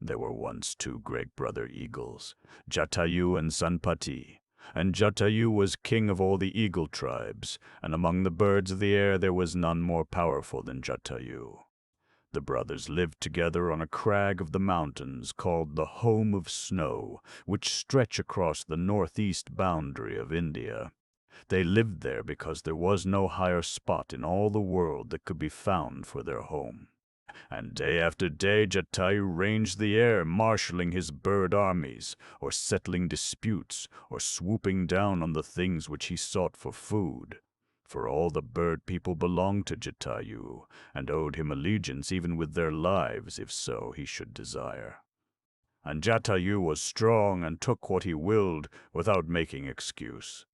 There were once two great brother eagles, Jatayu and Sanpati, and Jatayu was king of all the eagle tribes, and among the birds of the air there was none more powerful than Jatayu. The brothers lived together on a crag of the mountains called the Home of Snow, which stretch across the northeast boundary of India. They lived there because there was no higher spot in all the world that could be found for their home. And day after day Jatayu ranged the air, marshalling his bird armies, or settling disputes, or swooping down on the things which he sought for food. For all the bird people belonged to Jatayu, and owed him allegiance even with their lives, if so he should desire. And Jatayu was strong and took what he willed without making excuse.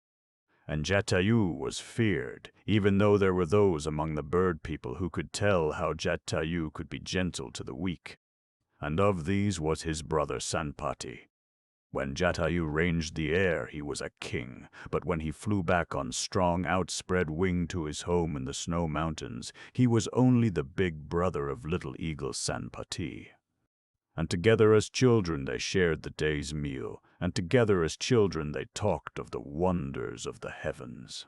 And Jatayu was feared, even though there were those among the bird people who could tell how Jatayu could be gentle to the weak. And of these was his brother Sanpati. When Jatayu ranged the air, he was a king, but when he flew back on strong outspread wing to his home in the snow mountains, he was only the big brother of little eagle Sanpati. And together as children they shared the day's meal, and together as children they talked of the wonders of the heavens.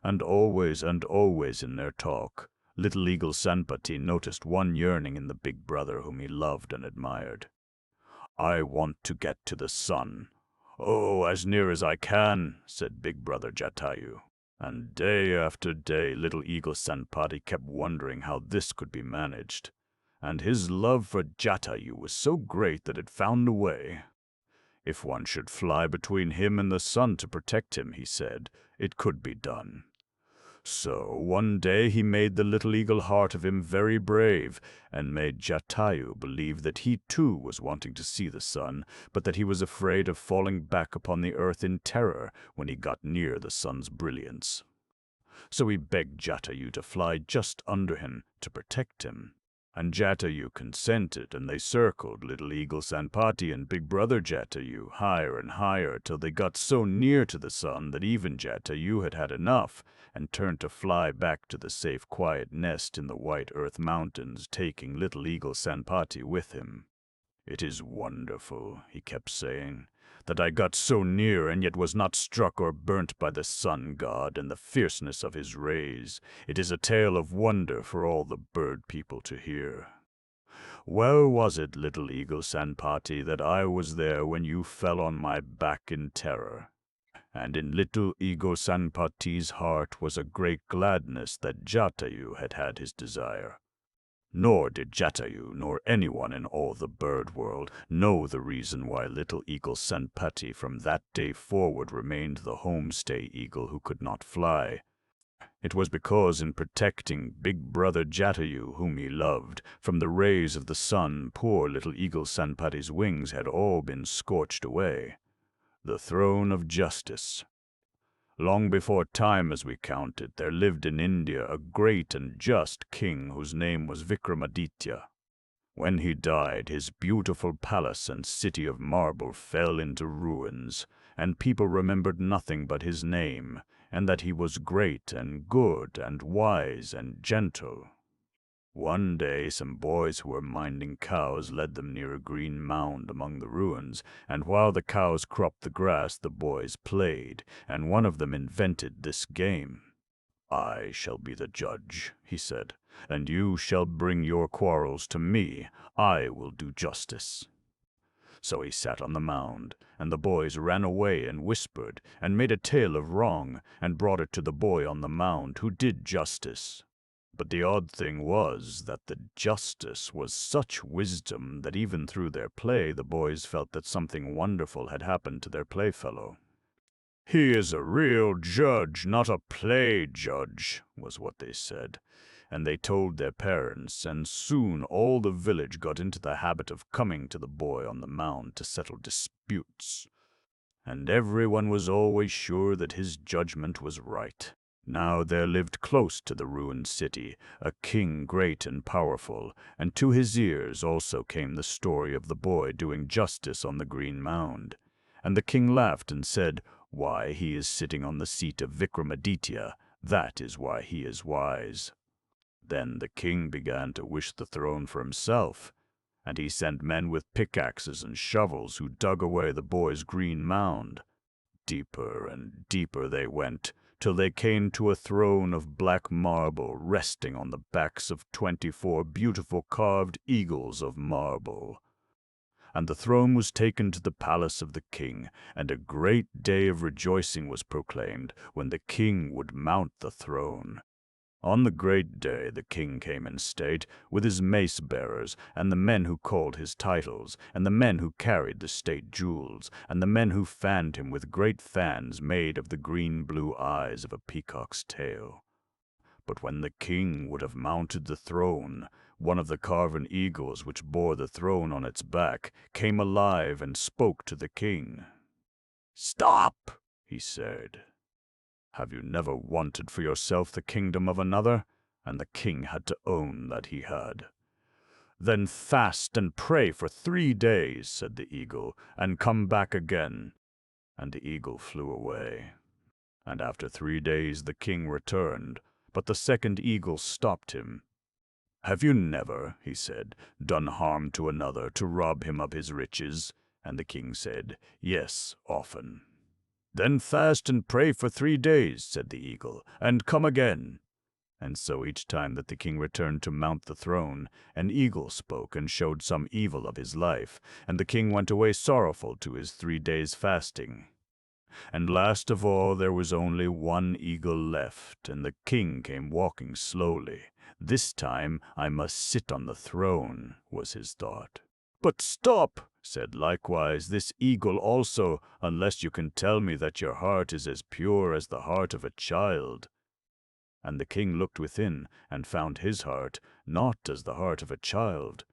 And always in their talk, little eagle Sanpati noticed one yearning in the big brother whom he loved and admired. "I want to get to the sun." "Oh, as near as I can," said big brother Jatayu. And day after day little eagle Sanpati kept wondering how this could be managed. And his love for Jatayu was so great that it found a way. If one should fly between him and the sun to protect him, he said, it could be done. So one day he made the little eagle heart of him very brave, and made Jatayu believe that he too was wanting to see the sun, but that he was afraid of falling back upon the earth in terror when he got near the sun's brilliance. So he begged Jatayu to fly just under him to protect him. And Jatayu consented, and they circled little eagle Sanpati and big brother Jatayu higher and higher till they got so near to the sun that even Jatayu had had enough, and turned to fly back to the safe quiet nest in the white earth mountains, taking little eagle Sanpati with him. "It is wonderful," he kept saying, "that I got so near and yet was not struck or burnt by the sun god and the fierceness of his rays. It is a tale of wonder for all the bird people to hear. Well was it, little eagle Sanpati, that I was there when you fell on my back in terror." And in little eagle Sanpati's heart was a great gladness that Jatayu had had his desire. Nor did Jatayu, nor anyone in all the bird world, know the reason why little eagle Sanpati from that day forward remained the homestay eagle who could not fly. It was because in protecting big brother Jatayu, whom he loved, from the rays of the sun, poor little eagle Sanpati's wings had all been scorched away. The throne of justice. Long before time as we count it, there lived in India a great and just king whose name was Vikramaditya. When he died, his beautiful palace and city of marble fell into ruins, and people remembered nothing but his name, and that he was great and good and wise and gentle. One day some boys who were minding cows led them near a green mound among the ruins, and while the cows cropped the grass the boys played, and one of them invented this game. "I shall be the judge," he said, "and you shall bring your quarrels to me. I will do justice." So he sat on the mound, and the boys ran away and whispered, and made a tale of wrong, and brought it to the boy on the mound, who did justice. But the odd thing was that the justice was such wisdom that even through their play the boys felt that something wonderful had happened to their playfellow. "He is a real judge, not a play judge," was what they said, and they told their parents, and soon all the village got into the habit of coming to the boy on the mound to settle disputes. And everyone was always sure that his judgment was right. Now there lived close to the ruined city a king great and powerful, and to his ears also came the story of the boy doing justice on the green mound. And the king laughed and said, "Why, he is sitting on the seat of Vikramaditya. That is why he is wise." Then the king began to wish the throne for himself, and he sent men with pickaxes and shovels who dug away the boy's green mound. Deeper and deeper they went, till they came to a throne of black marble resting on the backs of 24 beautiful carved eagles of marble. And the throne was taken to the palace of the king, and a great day of rejoicing was proclaimed when the king would mount the throne. On the great day the king came in state, with his mace-bearers, and the men who called his titles, and the men who carried the state jewels, and the men who fanned him with great fans made of the green-blue eyes of a peacock's tail. But when the king would have mounted the throne, one of the carven eagles which bore the throne on its back came alive and spoke to the king. "Stop," he said. "Have you never wanted for yourself the kingdom of another?" And the king had to own that he had. "Then fast and pray for 3 days," said the eagle, "and come back again." And the eagle flew away. And after 3 days the king returned, but the second eagle stopped him. "Have you never," he said, "done harm to another to rob him of his riches?" And the king said, "Yes, often." "Then fast and pray for 3 days," said the eagle, "and come again." And so each time that the king returned to mount the throne, an eagle spoke and showed some evil of his life, and the king went away sorrowful to his 3 days' fasting. And last of all there was only one eagle left, and the king came walking slowly. "This time I must sit on the throne," was his thought. "But stop," said likewise this eagle also, "unless you can tell me that your heart is as pure as the heart of a child." And the king looked within, and found his heart not as the heart of a child.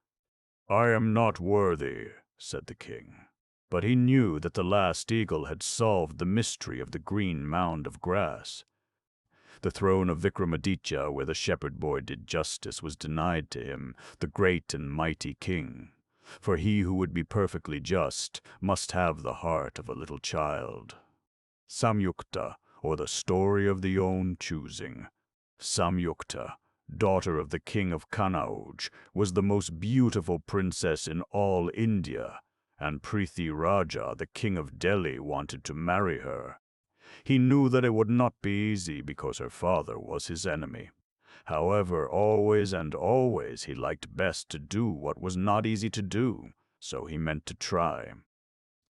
"I am not worthy," said the king. But he knew that the last eagle had solved the mystery of the green mound of grass. The throne of Vikramaditya, where the shepherd boy did justice, was denied to him, the great and mighty king. For he who would be perfectly just must have the heart of a little child. Samyukta, or the story of the own choosing. Samyukta, daughter of the king of Kanauj, was the most beautiful princess in all India, and Prithi Raja, the king of Delhi, wanted to marry her. He knew that it would not be easy because her father was his enemy. However, always and always he liked best to do what was not easy to do, so he meant to try.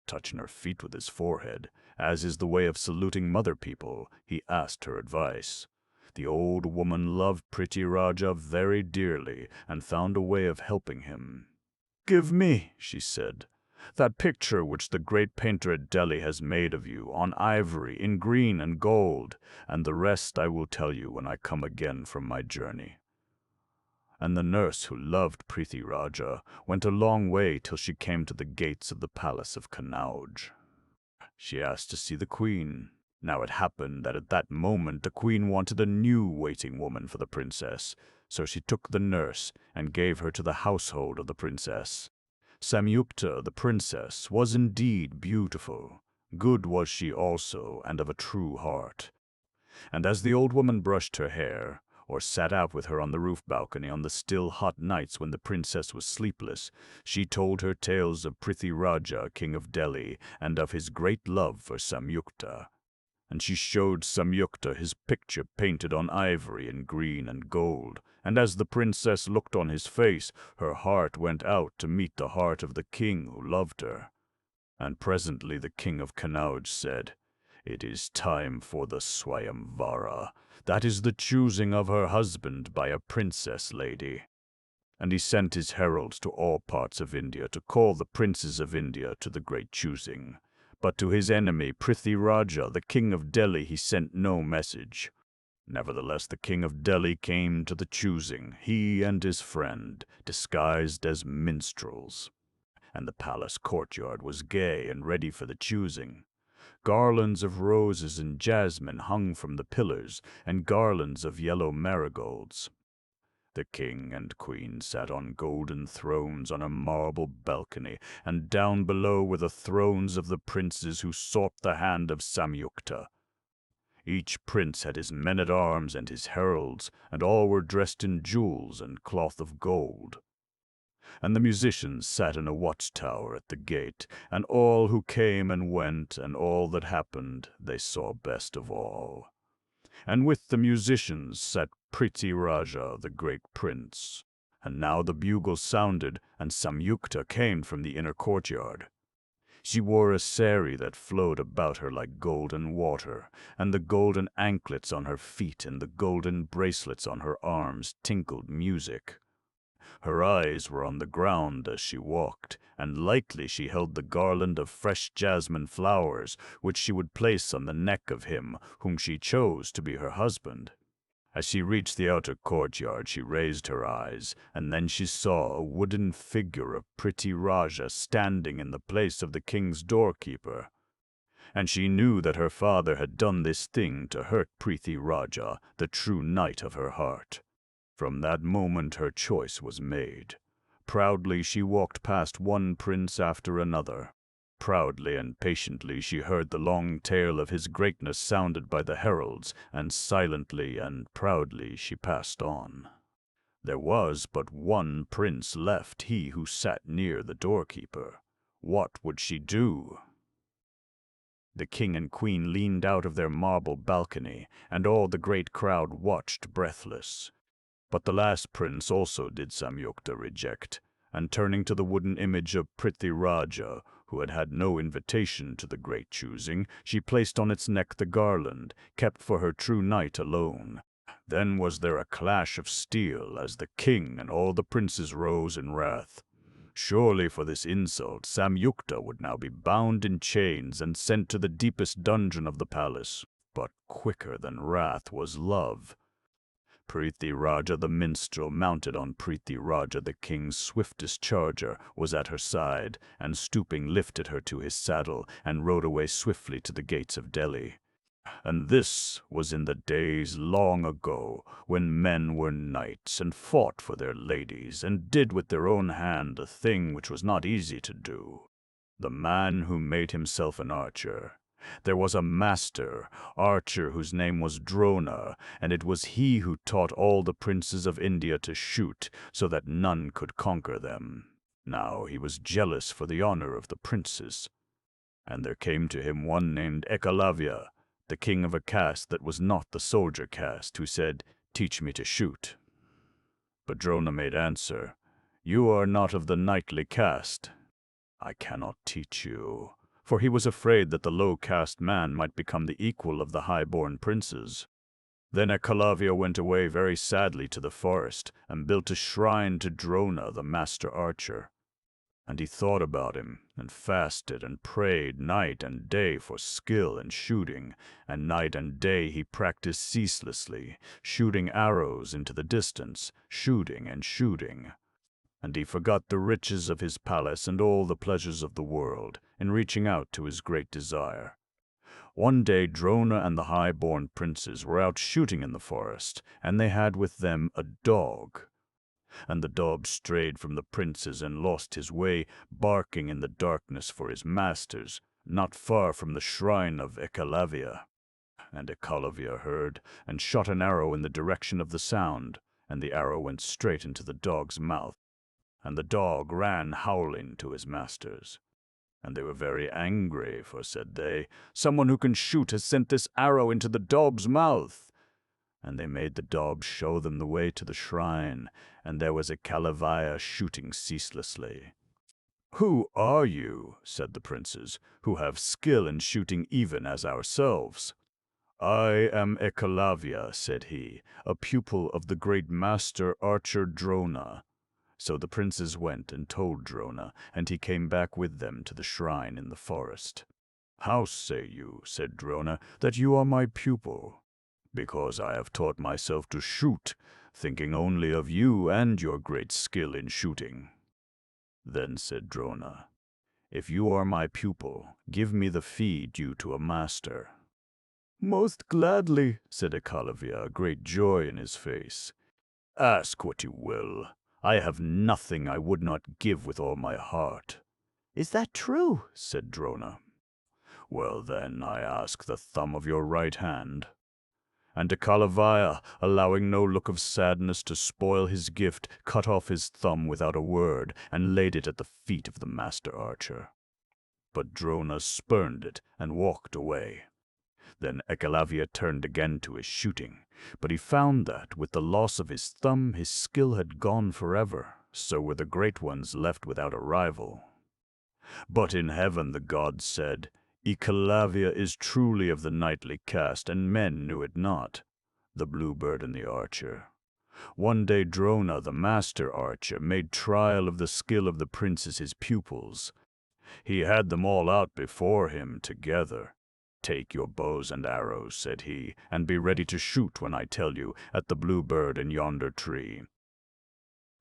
Touching her feet with his forehead, as is the way of saluting mother people, he asked her advice. The old woman loved Prithi Raja very dearly and found a way of helping him. "Give me," she said, "that picture which the great painter at Delhi has made of you, on ivory, in green and gold, and the rest I will tell you when I come again from my journey." And the nurse, who loved Prithi Raja, went a long way till she came to the gates of the palace of Kanauj. She asked to see the queen. Now it happened that at that moment the queen wanted a new waiting woman for the princess, so she took the nurse and gave her to the household of the princess. Samyukta, the princess, was indeed beautiful. Good was she also, and of a true heart. And as the old woman brushed her hair, or sat out with her on the roof balcony on the still hot nights when the princess was sleepless, she told her tales of Prithi Raja, king of Delhi, and of his great love for Samyukta. And she showed Samyukta his picture painted on ivory in green and gold, and as the princess looked on his face, her heart went out to meet the heart of the king who loved her. And presently the king of Kanauj said, "It is time for the Swayamvara, that is the choosing of her husband by a princess lady." And he sent his heralds to all parts of India to call the princes of India to the great choosing. But to his enemy Prithi Raja, the king of Delhi, he sent no message. Nevertheless the king of Delhi came to the choosing, he and his friend, disguised as minstrels. And the palace courtyard was gay and ready for the choosing. Garlands of roses and jasmine hung from the pillars, and garlands of yellow marigolds. The king and queen sat on golden thrones on a marble balcony, and down below were the thrones of the princes who sought the hand of Samyukta. Each prince had his men-at-arms and his heralds, and all were dressed in jewels and cloth of gold. And the musicians sat in a watchtower at the gate, and all who came and went, and all that happened, they saw best of all. And with the musicians sat Prithvi Raja, the great prince. And now the bugle sounded, and Samyukta came from the inner courtyard. She wore a sari that flowed about her like golden water, and the golden anklets on her feet and the golden bracelets on her arms tinkled music. Her eyes were on the ground as she walked, and lightly she held the garland of fresh jasmine flowers, which she would place on the neck of him whom she chose to be her husband. As she reached the outer courtyard, she raised her eyes, and then she saw a wooden figure of Prithvi Raja standing in the place of the king's doorkeeper. And she knew that her father had done this thing to hurt Prithvi Raja, the true knight of her heart. From that moment her choice was made. Proudly she walked past one prince after another. Proudly and patiently she heard the long tale of his greatness sounded by the heralds, and silently and proudly she passed on. There was but one prince left, he who sat near the doorkeeper. What would she do? The king and queen leaned out of their marble balcony, and all the great crowd watched breathless. But the last prince also did Samyukta reject, and turning to the wooden image of Prithvi Raja, who had had no invitation to the great choosing, she placed on its neck the garland, kept for her true knight alone. Then was there a clash of steel as the king and all the princes rose in wrath. Surely for this insult Samyukta would now be bound in chains and sent to the deepest dungeon of the palace. But quicker than wrath was love. Prithvi Raja the minstrel, mounted on Prithvi Raja the king's swiftest charger, was at her side, and stooping lifted her to his saddle, and rode away swiftly to the gates of Delhi. And this was in the days long ago, when men were knights, and fought for their ladies, and did with their own hand a thing which was not easy to do. The man who made himself an archer. There was a master archer whose name was Drona, and it was he who taught all the princes of India to shoot, so that none could conquer them. Now he was jealous for the honor of the princes. And there came to him one named Ekalavya, the king of a caste that was not the soldier caste, who said, "Teach me to shoot." But Drona made answer, "You are not of the knightly caste. I cannot teach you." For he was afraid that the low-caste man might become the equal of the high-born princes. Then Ekalavya went away very sadly to the forest, and built a shrine to Drona, the master archer. And he thought about him, and fasted and prayed night and day for skill in shooting, and night and day he practiced ceaselessly, shooting arrows into the distance, shooting and shooting. And he forgot the riches of his palace and all the pleasures of the world, in reaching out to his great desire. One day Drona and the high-born princes were out shooting in the forest, and they had with them a dog. And the dog strayed from the princes and lost his way, barking in the darkness for his masters, not far from the shrine of Ekalavya. And Ekalavya heard, and shot an arrow in the direction of the sound, and the arrow went straight into the dog's mouth. And the dog ran howling to his masters. And they were very angry, for, said they, "Someone who can shoot has sent this arrow into the dog's mouth." And they made the dog show them the way to the shrine, and there was Ekalavya shooting ceaselessly. "Who are you," said the princes, "who have skill in shooting even as ourselves?" "I am Ekalavya," said he, "a pupil of the great master archer Drona." So the princes went and told Drona, and he came back with them to the shrine in the forest. "How say you," said Drona, "that you are my pupil?" "Because I have taught myself to shoot, thinking only of you and your great skill in shooting." Then said Drona, "If you are my pupil, give me the fee due to a master." "Most gladly," said Ekalavya, great joy in his face. "Ask what you will. I have nothing I would not give with all my heart." "Is that true?" said Drona. "Well then, I ask the thumb of your right hand." And Kalavaya, allowing no look of sadness to spoil his gift, cut off his thumb without a word and laid it at the feet of the master archer. But Drona spurned it and walked away. Then Ekalavia turned again to his shooting, but he found that, with the loss of his thumb, his skill had gone forever. So were the great ones left without a rival. But in heaven the gods said, Ekalavia is truly of the knightly caste, and men knew it not. The bluebird and the archer. One day Drona, the master archer, made trial of the skill of the princes his pupils. He had them all out before him together. Take your bows and arrows, said he, and be ready to shoot when I tell you, at the bluebird in yonder tree.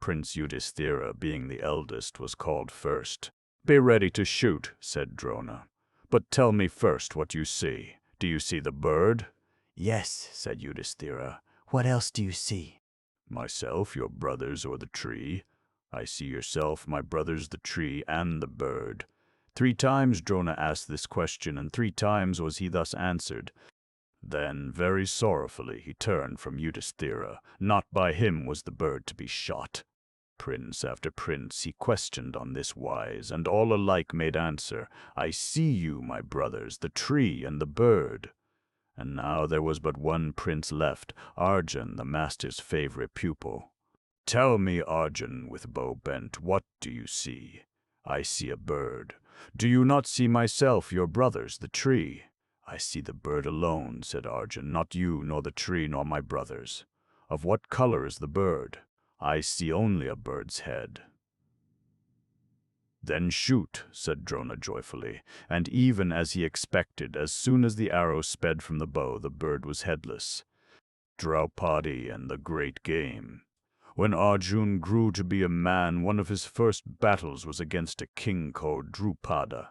Prince Yudhisthira, being the eldest, was called first. Be ready to shoot, said Drona. But tell me first what you see. Do you see the bird? Yes, said Yudhisthira. What else do you see? Myself, your brothers, or the tree. I see yourself, my brothers, the tree, and the bird. 3 times Drona asked this question, and 3 times was he thus answered. Then, very sorrowfully, he turned from Yudhisthira. Not by him was the bird to be shot. Prince after prince he questioned on this wise, and all alike made answer, I see you, my brothers, the tree and the bird. And now there was but one prince left, Arjun, the master's favorite pupil. Tell me, Arjun, with bow bent, what do you see? I see a bird. Do you not see myself, your brothers, the tree? I see the bird alone, said Arjun, not you, nor the tree, nor my brothers. Of what color is the bird? I see only a bird's head. Then shoot, said Drona joyfully, and even as he expected, as soon as the arrow sped from the bow, the bird was headless. Draupadi and the great game. When Arjun grew to be a man, one of his first battles was against a king called Drupada.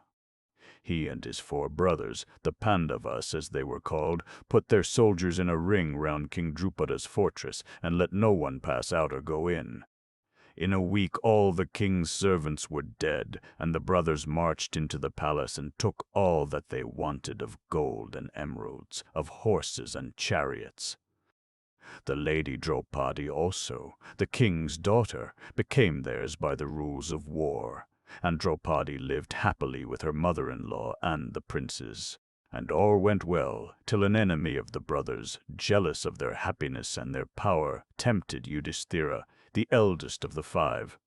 He and his 4 brothers, the Pandavas as they were called, put their soldiers in a ring round King Drupada's fortress, and let no one pass out or go in. In a week all the king's servants were dead, and the brothers marched into the palace and took all that they wanted of gold and emeralds, of horses and chariots. The lady Draupadi also, the king's daughter, became theirs by the rules of war, and Draupadi lived happily with her mother-in-law and the princes. And all went well, till an enemy of the brothers, jealous of their happiness and their power, tempted Yudhisthira, the eldest of the 5.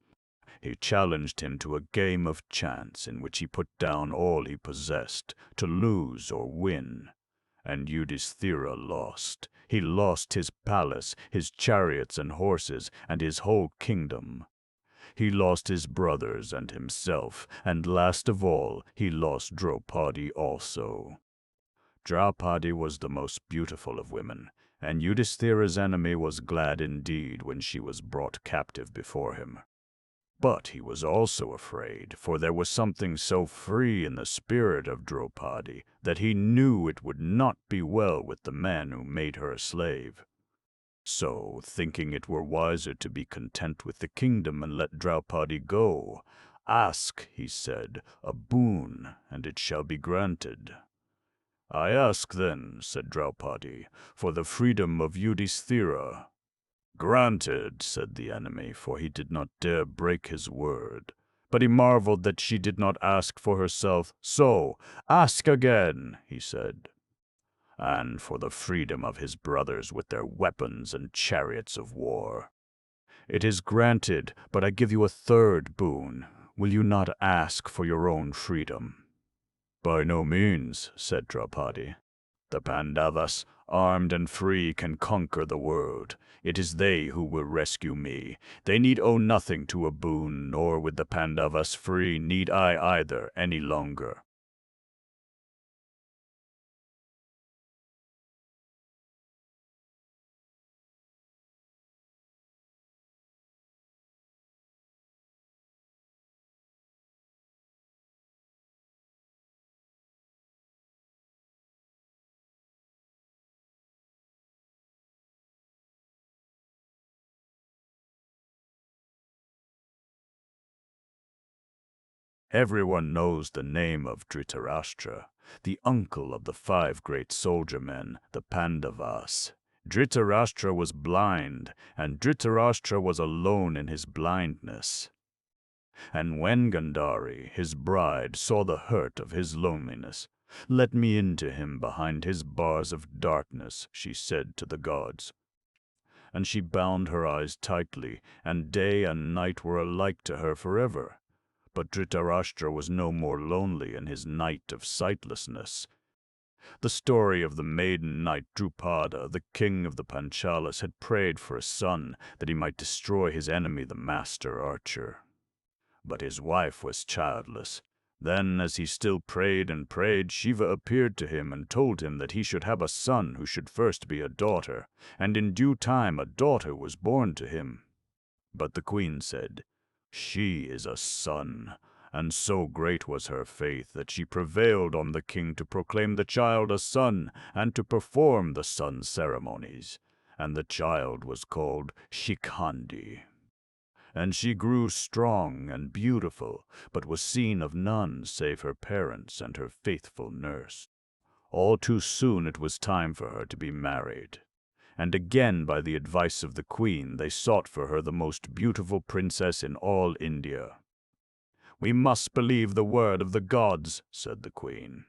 He challenged him to a game of chance in which he put down all he possessed, to lose or win. And Yudhisthira lost. He lost his palace, his chariots and horses, and his whole kingdom. He lost his brothers and himself, and last of all, he lost Draupadi also. Draupadi was the most beautiful of women, and Yudhisthira's enemy was glad indeed when she was brought captive before him. But he was also afraid, for there was something so free in the spirit of Draupadi that he knew it would not be well with the man who made her a slave. So, thinking it were wiser to be content with the kingdom and let Draupadi go, ask, he said, a boon, and it shall be granted. I ask then, said Draupadi, for the freedom of Yudhisthira. Granted, said the enemy, for he did not dare break his word. But he marveled that she did not ask for herself. So, ask again, he said. And for the freedom of his brothers with their weapons and chariots of war. It is granted, but I give you a 3rd boon. Will you not ask for your own freedom? By no means, said Draupadi. The Pandavas, armed and free, can conquer the world. It is they who will rescue me. They need owe nothing to a boon, nor with the Pandavas free need I either any longer. Everyone knows the name of Dhritarashtra, the uncle of the 5 great soldier men, the Pandavas. Dhritarashtra was blind, and Dhritarashtra was alone in his blindness. And when Gandhari, his bride, saw the hurt of his loneliness, "Let me into him behind his bars of darkness," she said to the gods. And she bound her eyes tightly, and day and night were alike to her forever. But Dhritarashtra was no more lonely in his night of sightlessness. The story of the maiden knight Drupada, the king of the Panchalas, had prayed for a son that he might destroy his enemy, the master archer. But his wife was childless. Then, as he still prayed and prayed, Shiva appeared to him and told him that he should have a son who should first be a daughter, and in due time a daughter was born to him. But the queen said, "She is a son," and so great was her faith that she prevailed on the king to proclaim the child a son and to perform the son's ceremonies. And the child was called Shikhandi. And she grew strong and beautiful, but was seen of none save her parents and her faithful nurse. All too soon it was time for her to be married. And again, by the advice of the queen, they sought for her the most beautiful princess in all India. "We must believe the word of the gods," said the queen.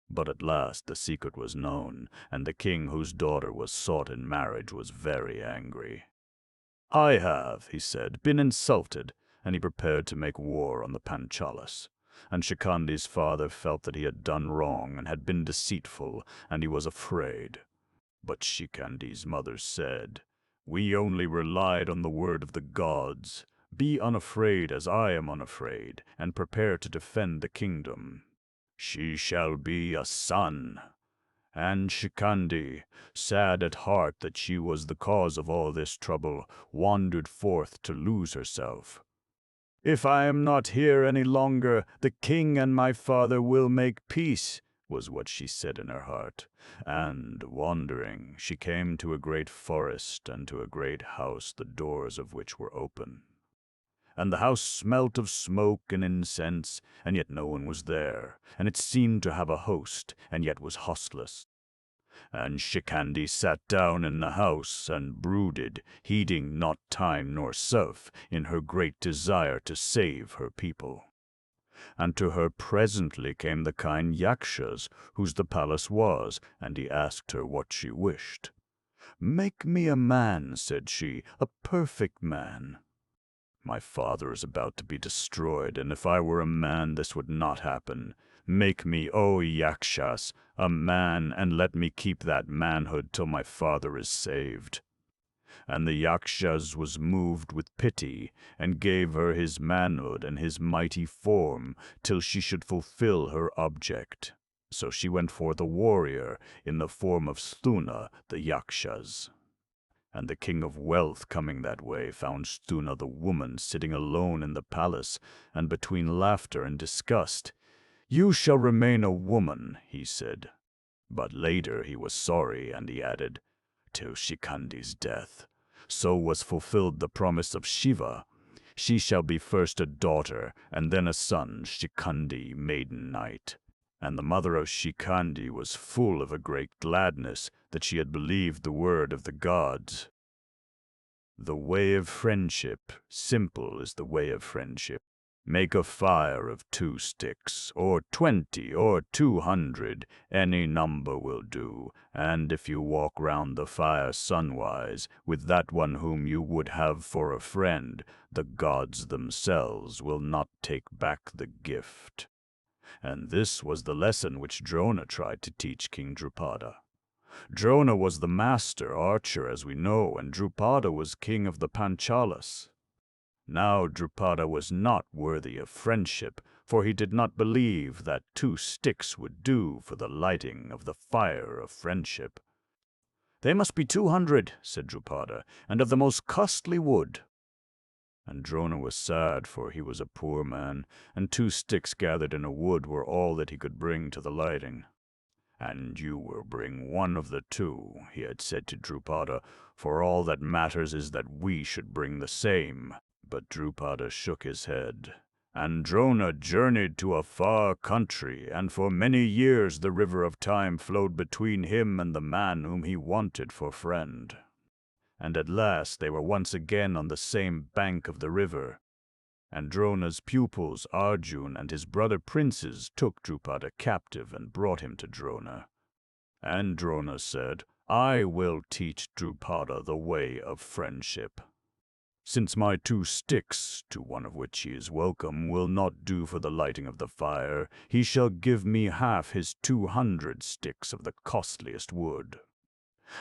But at last the secret was known, and the king whose daughter was sought in marriage was very angry. "I have," he said, "been insulted," and he prepared to make war on the Panchalas. And Shikhandi's father felt that he had done wrong and had been deceitful, and he was afraid. But Shikhandi's mother said, "We only relied on the word of the gods. Be unafraid as I am unafraid, and prepare to defend the kingdom. She shall be a son." And Shikhandi, sad at heart that she was the cause of all this trouble, wandered forth to lose herself. "If I am not here any longer, the king and my father will make peace," was what she said in her heart. And, wandering, she came to a great forest and to a great house, the doors of which were open. And the house smelt of smoke and incense, and yet no one was there, and it seemed to have a host, and yet was hostless. And Shikhandi sat down in the house and brooded, heeding not time nor self, in her great desire to save her people. And to her presently came the kind Yakshas, whose the palace was, and he asked her what she wished. "Make me a man," said she, "a perfect man. My father is about to be destroyed, and if I were a man this would not happen. Make me, O Yakshas, a man, and let me keep that manhood till my father is saved." And the Yakshas was moved with pity, and gave her his manhood and his mighty form, till she should fulfill her object. So she went forth a warrior, in the form of Sthuna, the Yakshas. And the king of wealth, coming that way, found Sthuna the woman sitting alone in the palace, and between laughter and disgust. "You shall remain a woman," he said. But later he was sorry, and he added, "Till Shikhandi's death." So was fulfilled the promise of Shiva. She shall be first a daughter, and then a son, Shikhandi, maiden knight. And the mother of Shikhandi was full of a great gladness that she had believed the word of the gods. The way of friendship, simple is the way of friendship. Make a fire of 2 sticks, or 20, or 200, any number will do, and if you walk round the fire sunwise, with that one whom you would have for a friend, the gods themselves will not take back the gift. And this was the lesson which Drona tried to teach King Drupada. Drona was the master archer, as we know, and Drupada was king of the Panchalas. Now Drupada was not worthy of friendship, for he did not believe that 2 sticks would do for the lighting of the fire of friendship. "They must be 200, said Drupada, "and of the most costly wood." And Drona was sad, for he was a poor man, and 2 sticks gathered in a wood were all that he could bring to the lighting. "And you will bring one of the 2, he had said to Drupada, "for all that matters is that we should bring the same." But Drupada shook his head. Androna journeyed to a far country, and for many years the river of time flowed between him and the man whom he wanted for friend. And at last they were once again on the same bank of the river. Androna's pupils, Arjun and his brother princes, took Drupada captive and brought him to Drona. Androna said, "I will teach Drupada the way of friendship. Since my 2 sticks, to one of which he is welcome, will not do for the lighting of the fire, he shall give me half his 200 sticks of the costliest wood.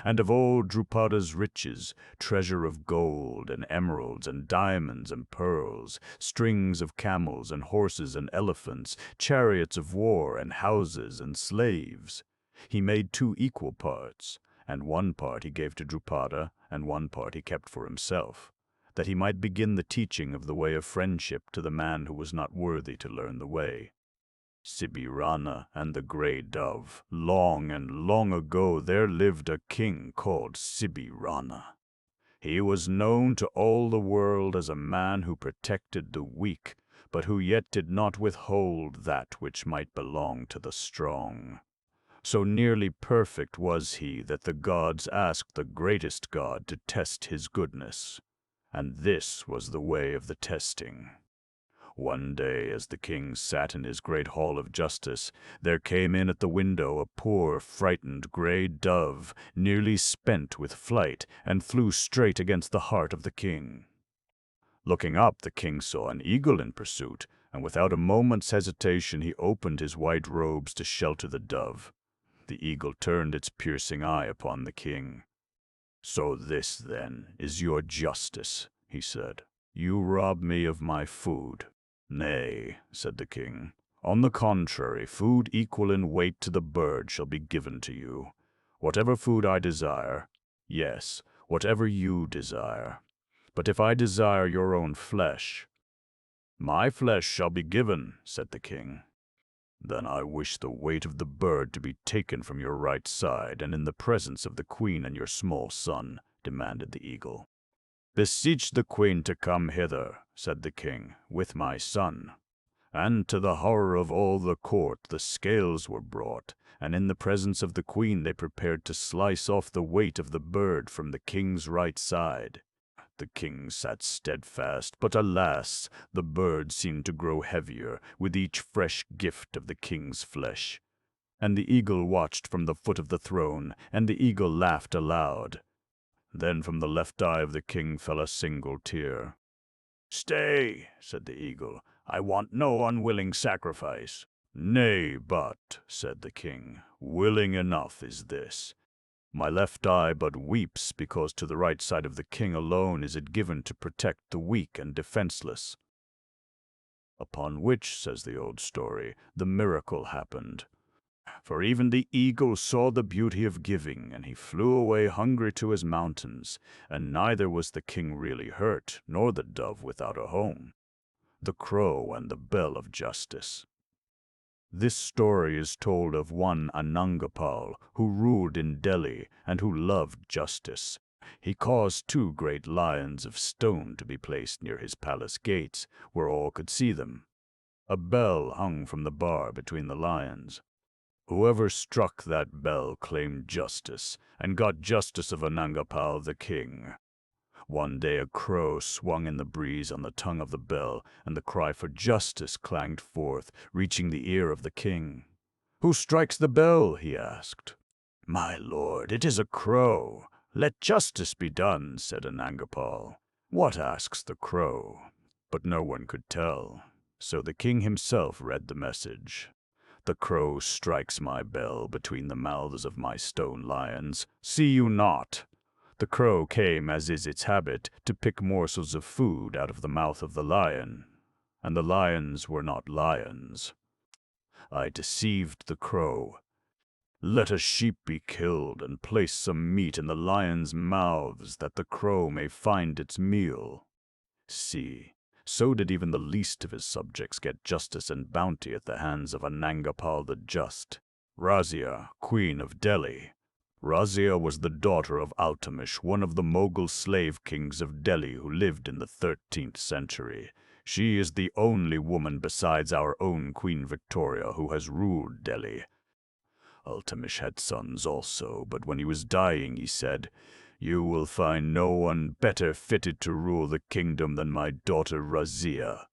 And of all Drupada's riches, treasure of gold and emeralds and diamonds and pearls, strings of camels and horses and elephants, chariots of war and houses and slaves, he made 2 equal parts, and 1 part he gave to Drupada, and 1 part he kept for himself, that he might begin the teaching of the way of friendship to the man who was not worthy to learn the way. Sibirana and the Grey Dove. Long and long ago there lived a king called Sibirana. He was known to all the world as a man who protected the weak, but who yet did not withhold that which might belong to the strong. So nearly perfect was he that the gods asked the greatest god to test his goodness. And this was the way of the testing. One day, as the king sat in his great hall of justice, there came in at the window a poor, frightened grey dove, nearly spent with flight, and flew straight against the heart of the king. Looking up, the king saw an eagle in pursuit, and without a moment's hesitation he opened his white robes to shelter the dove. The eagle turned its piercing eye upon the king. "So this, then, is your justice," he said. "You rob me of my food." "Nay," said the king. "On the contrary, food equal in weight to the bird shall be given to you. Whatever food I desire, yes, whatever you desire. But if I desire your own flesh, my flesh shall be given," said the king. "Then I wish the weight of the bird to be taken from your right side, and in the presence of the queen and your small son," demanded the eagle. "Beseech the queen to come hither," said the king, "with my son." And to the horror of all the court the scales were brought, and in the presence of the queen they prepared to slice off the weight of the bird from the king's right side. The king sat steadfast, but alas, the bird seemed to grow heavier with each fresh gift of the king's flesh. And the eagle watched from the foot of the throne, and the eagle laughed aloud. Then from the left eye of the king fell a single tear. "Stay," said the eagle, "I want no unwilling sacrifice." "Nay, but," said the king, "willing enough is this. My left eye but weeps because to the right side of the king alone is it given to protect the weak and defenseless." Upon which, says the old story, the miracle happened. For even the eagle saw the beauty of giving, and he flew away hungry to his mountains, and neither was the king really hurt, nor the dove without a home. The crow and the bell of justice. This story is told of one Anangapal, who ruled in Delhi and who loved justice. He caused 2 great lions of stone to be placed near his palace gates, where all could see them. A bell hung from the bar between the lions. Whoever struck that bell claimed justice, and got justice of Anangapal the king. One day a crow swung in the breeze on the tongue of the bell, and the cry for justice clanged forth, reaching the ear of the king. "Who strikes the bell?" he asked. "My lord, it is a crow. Let justice be done," said Anangapal. "What asks the crow?" But no one could tell. So the king himself read the message. "The crow strikes my bell between the mouths of my stone lions. See you not?" The crow came, as is its habit, to pick morsels of food out of the mouth of the lion. And the lions were not lions. I deceived the crow. Let a sheep be killed, and place some meat in the lions' mouths, that the crow may find its meal. See, so did even the least of his subjects get justice and bounty at the hands of Anangapal the Just. Razia, queen of Delhi. Razia was the daughter of Altamish, one of the Mughal slave kings of Delhi who lived in the 13th century. She is the only woman besides our own Queen Victoria who has ruled Delhi. Iltutmish had sons also, but when he was dying he said, "You will find no one better fitted to rule the kingdom than my daughter Razia."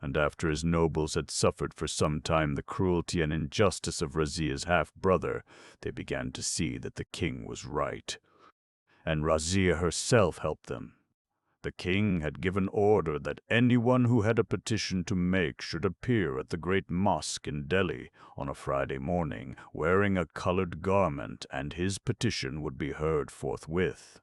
And after his nobles had suffered for some time the cruelty and injustice of Razia's half-brother, they began to see that the king was right. And Razia herself helped them. The king had given order that anyone who had a petition to make should appear at the great mosque in Delhi on a Friday morning, wearing a colored garment, and his petition would be heard forthwith.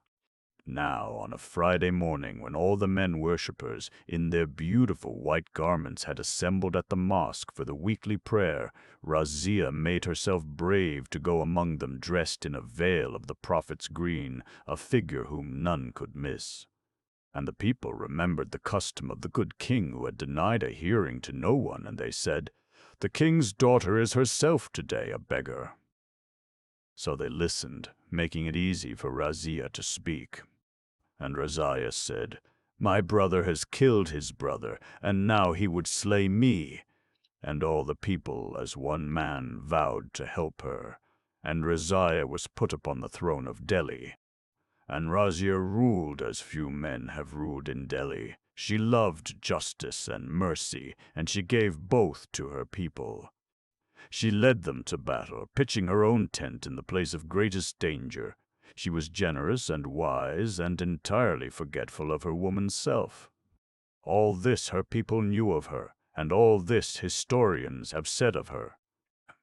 Now, on a Friday morning, when all the men worshippers, in their beautiful white garments, had assembled at the mosque for the weekly prayer, Razia made herself brave to go among them dressed in a veil of the prophet's green, a figure whom none could miss. And the people remembered the custom of the good king who had denied a hearing to no one, and they said, "The king's daughter is herself today a beggar." So they listened, making it easy for Razia to speak. And Razia said, "My brother has killed his brother, and now he would slay me." And all the people as one man vowed to help her. And Razia was put upon the throne of Delhi. And Razia ruled as few men have ruled in Delhi. She loved justice and mercy, and she gave both to her people. She led them to battle, pitching her own tent in the place of greatest danger. She was generous and wise, and entirely forgetful of her woman's self. All this her people knew of her, and all this historians have said of her.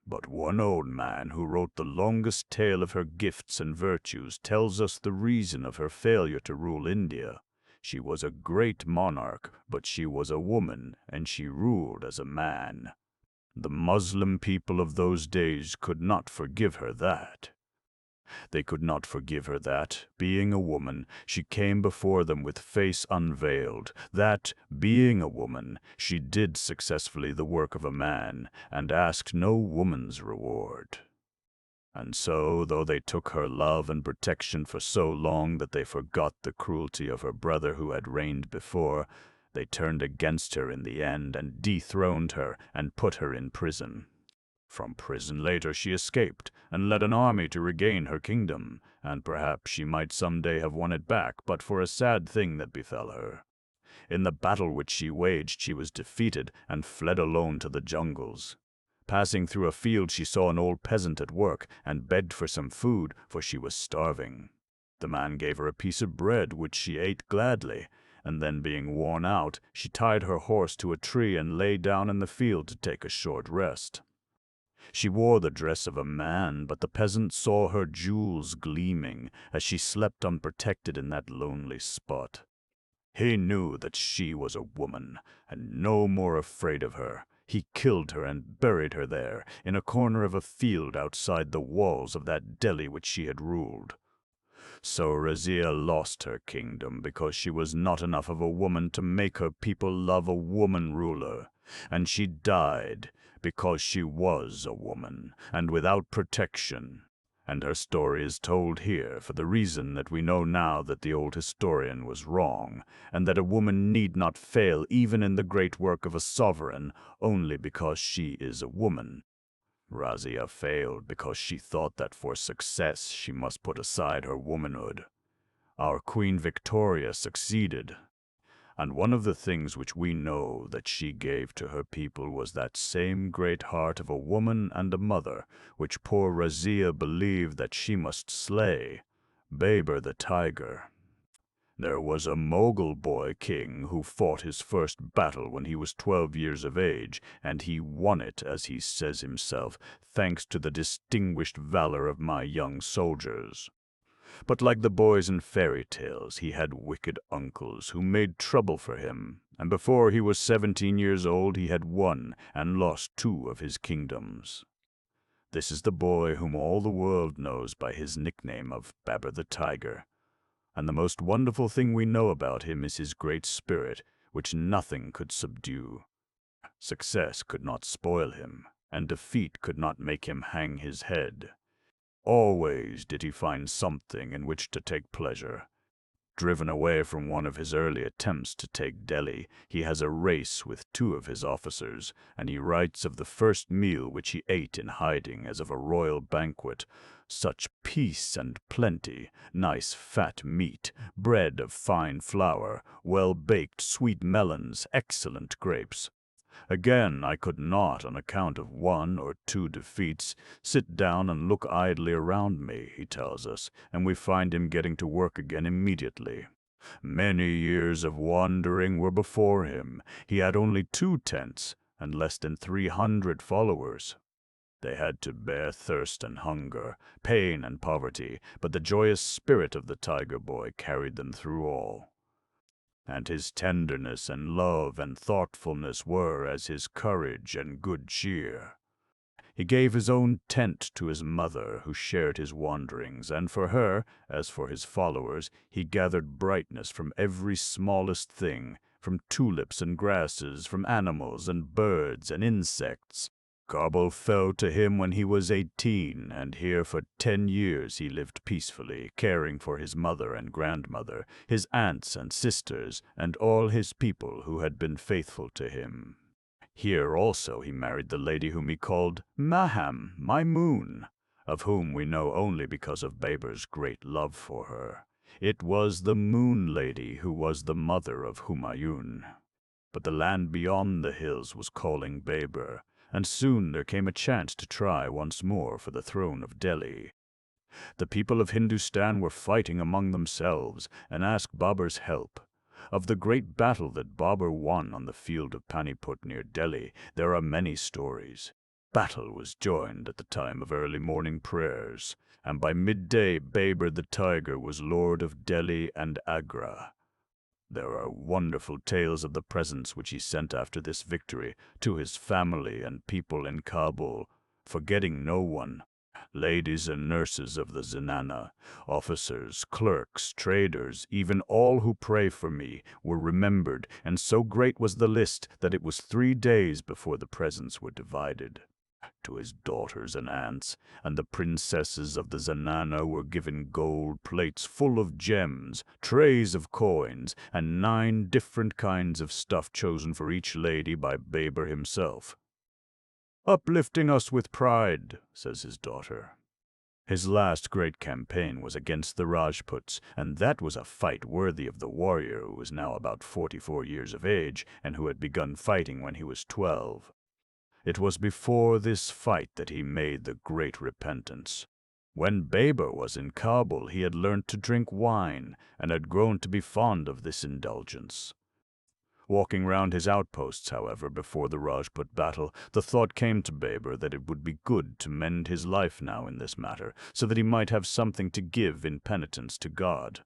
But one old man who wrote the longest tale of her gifts and virtues tells us the reason of her failure to rule India. She was a great monarch, but she was a woman, and she ruled as a man. The Muslim people of those days could not forgive her that. They could not forgive her that, being a woman, she came before them with face unveiled, that, being a woman, she did successfully the work of a man, and asked no woman's reward. And so, though they took her love and protection for so long that they forgot the cruelty of her brother who had reigned before, they turned against her in the end and dethroned her and put her in prison. From prison later she escaped, and led an army to regain her kingdom, and perhaps she might some day have won it back but for a sad thing that befell her. In the battle which she waged she was defeated and fled alone to the jungles. Passing through a field she saw an old peasant at work, and begged for some food, for she was starving. The man gave her a piece of bread, which she ate gladly, and then being worn out, she tied her horse to a tree and lay down in the field to take a short rest. She wore the dress of a man, but the peasant saw her jewels gleaming as she slept unprotected in that lonely spot. He knew that she was a woman, and no more afraid of her. He killed her and buried her there, in a corner of a field outside the walls of that Delhi which she had ruled. So Razia lost her kingdom because she was not enough of a woman to make her people love a woman ruler, and she died because she was a woman, and without protection. And her story is told here for the reason that we know now that the old historian was wrong, and that a woman need not fail even in the great work of a sovereign only because she is a woman. Razia failed because she thought that for success she must put aside her womanhood. Our Queen Victoria succeeded. And one of the things which we know that she gave to her people was that same great heart of a woman and a mother, which poor Razia believed that she must slay, Baber the tiger. There was a Mughal boy king who fought his first battle when he was 12 years of age, and he won it, as he says himself, thanks to the distinguished valor of my young soldiers. But like the boys in fairy tales, he had wicked uncles who made trouble for him, and before he was 17 years old he had won and lost 2 of his kingdoms. This is the boy whom all the world knows by his nickname of Baber the Tiger, and the most wonderful thing we know about him is his great spirit, which nothing could subdue. Success could not spoil him, and defeat could not make him hang his head. Always did he find something in which to take pleasure. Driven away from one of his early attempts to take Delhi, he has a race with two of his officers, and he writes of the first meal which he ate in hiding as of a royal banquet. Such peace and plenty, nice fat meat, bread of fine flour, well-baked sweet melons, excellent grapes. Again, I could not, on account of one or two defeats, sit down and look idly around me, he tells us, and we find him getting to work again immediately. Many years of wandering were before him. He had only 2 tents and less than 300 followers. They had to bear thirst and hunger, pain and poverty, but the joyous spirit of the tiger boy carried them through all. And his tenderness and love and thoughtfulness were as his courage and good cheer. He gave his own tent to his mother, who shared his wanderings, and for her, as for his followers, he gathered brightness from every smallest thing, from tulips and grasses, from animals and birds and insects. Kabul fell to him when he was 18, and here for 10 years he lived peacefully, caring for his mother and grandmother, his aunts and sisters, and all his people who had been faithful to him. Here also he married the lady whom he called Maham, my moon, of whom we know only because of Baber's great love for her. It was the Moon Lady who was the mother of Humayun. But the land beyond the hills was calling Baber, and soon there came a chance to try once more for the throne of Delhi. The people of Hindustan were fighting among themselves and asked Babur's help. Of the great battle that Babur won on the field of Paniput near Delhi, there are many stories. Battle was joined at the time of early morning prayers, and by midday Baber the tiger was lord of Delhi and Agra. There are wonderful tales of the presents which he sent after this victory to his family and people in Kabul, forgetting no one. Ladies and nurses of the Zenana, officers, clerks, traders, even all who pray for me, were remembered, and so great was the list that it was 3 days before the presents were divided. To his daughters and aunts, and the princesses of the Zenana were given gold plates full of gems, trays of coins, and 9 different kinds of stuff chosen for each lady by Baber himself. "Uplifting us with pride," says his daughter. His last great campaign was against the Rajputs, and that was a fight worthy of the warrior who was now about 44 years of age, and who had begun fighting when he was 12. It was before this fight that he made the great repentance. When Baber was in Kabul, he had learnt to drink wine, and had grown to be fond of this indulgence. Walking round his outposts, however, before the Rajput battle, the thought came to Baber that it would be good to mend his life now in this matter, so that he might have something to give in penitence to God.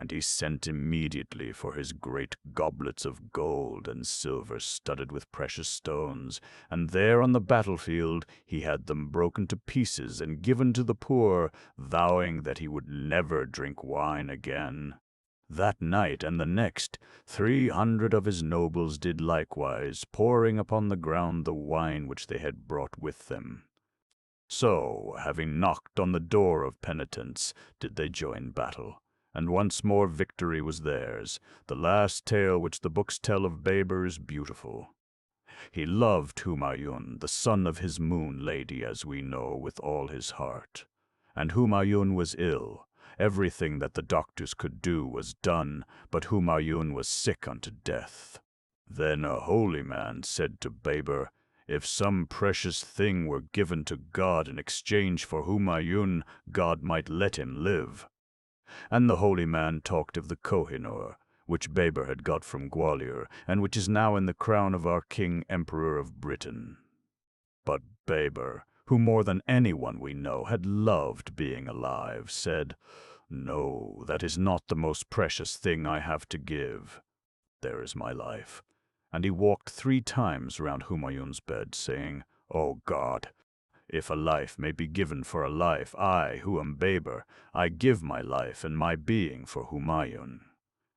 And he sent immediately for his great goblets of gold and silver studded with precious stones, and there on the battlefield he had them broken to pieces and given to the poor, vowing that he would never drink wine again. That night and the next, 300 of his nobles did likewise, pouring upon the ground the wine which they had brought with them. So, having knocked on the door of penitence, did they join battle, and once more victory was theirs. The last tale which the books tell of Baber is beautiful. He loved Humayun, the son of his Moon Lady, as we know, with all his heart. And Humayun was ill. Everything that the doctors could do was done, but Humayun was sick unto death. Then a holy man said to Baber, if some precious thing were given to God in exchange for Humayun, God might let him live. And the holy man talked of the Kohinoor, which Baber had got from Gwalior, and which is now in the crown of our King Emperor of Britain. But Baber, who more than anyone we know had loved being alive, said, no, that is not the most precious thing I have to give. There is my life. And he walked 3 times round Humayun's bed, saying, O God, if a life may be given for a life, I, who am Baber, I give my life and my being for Humayun.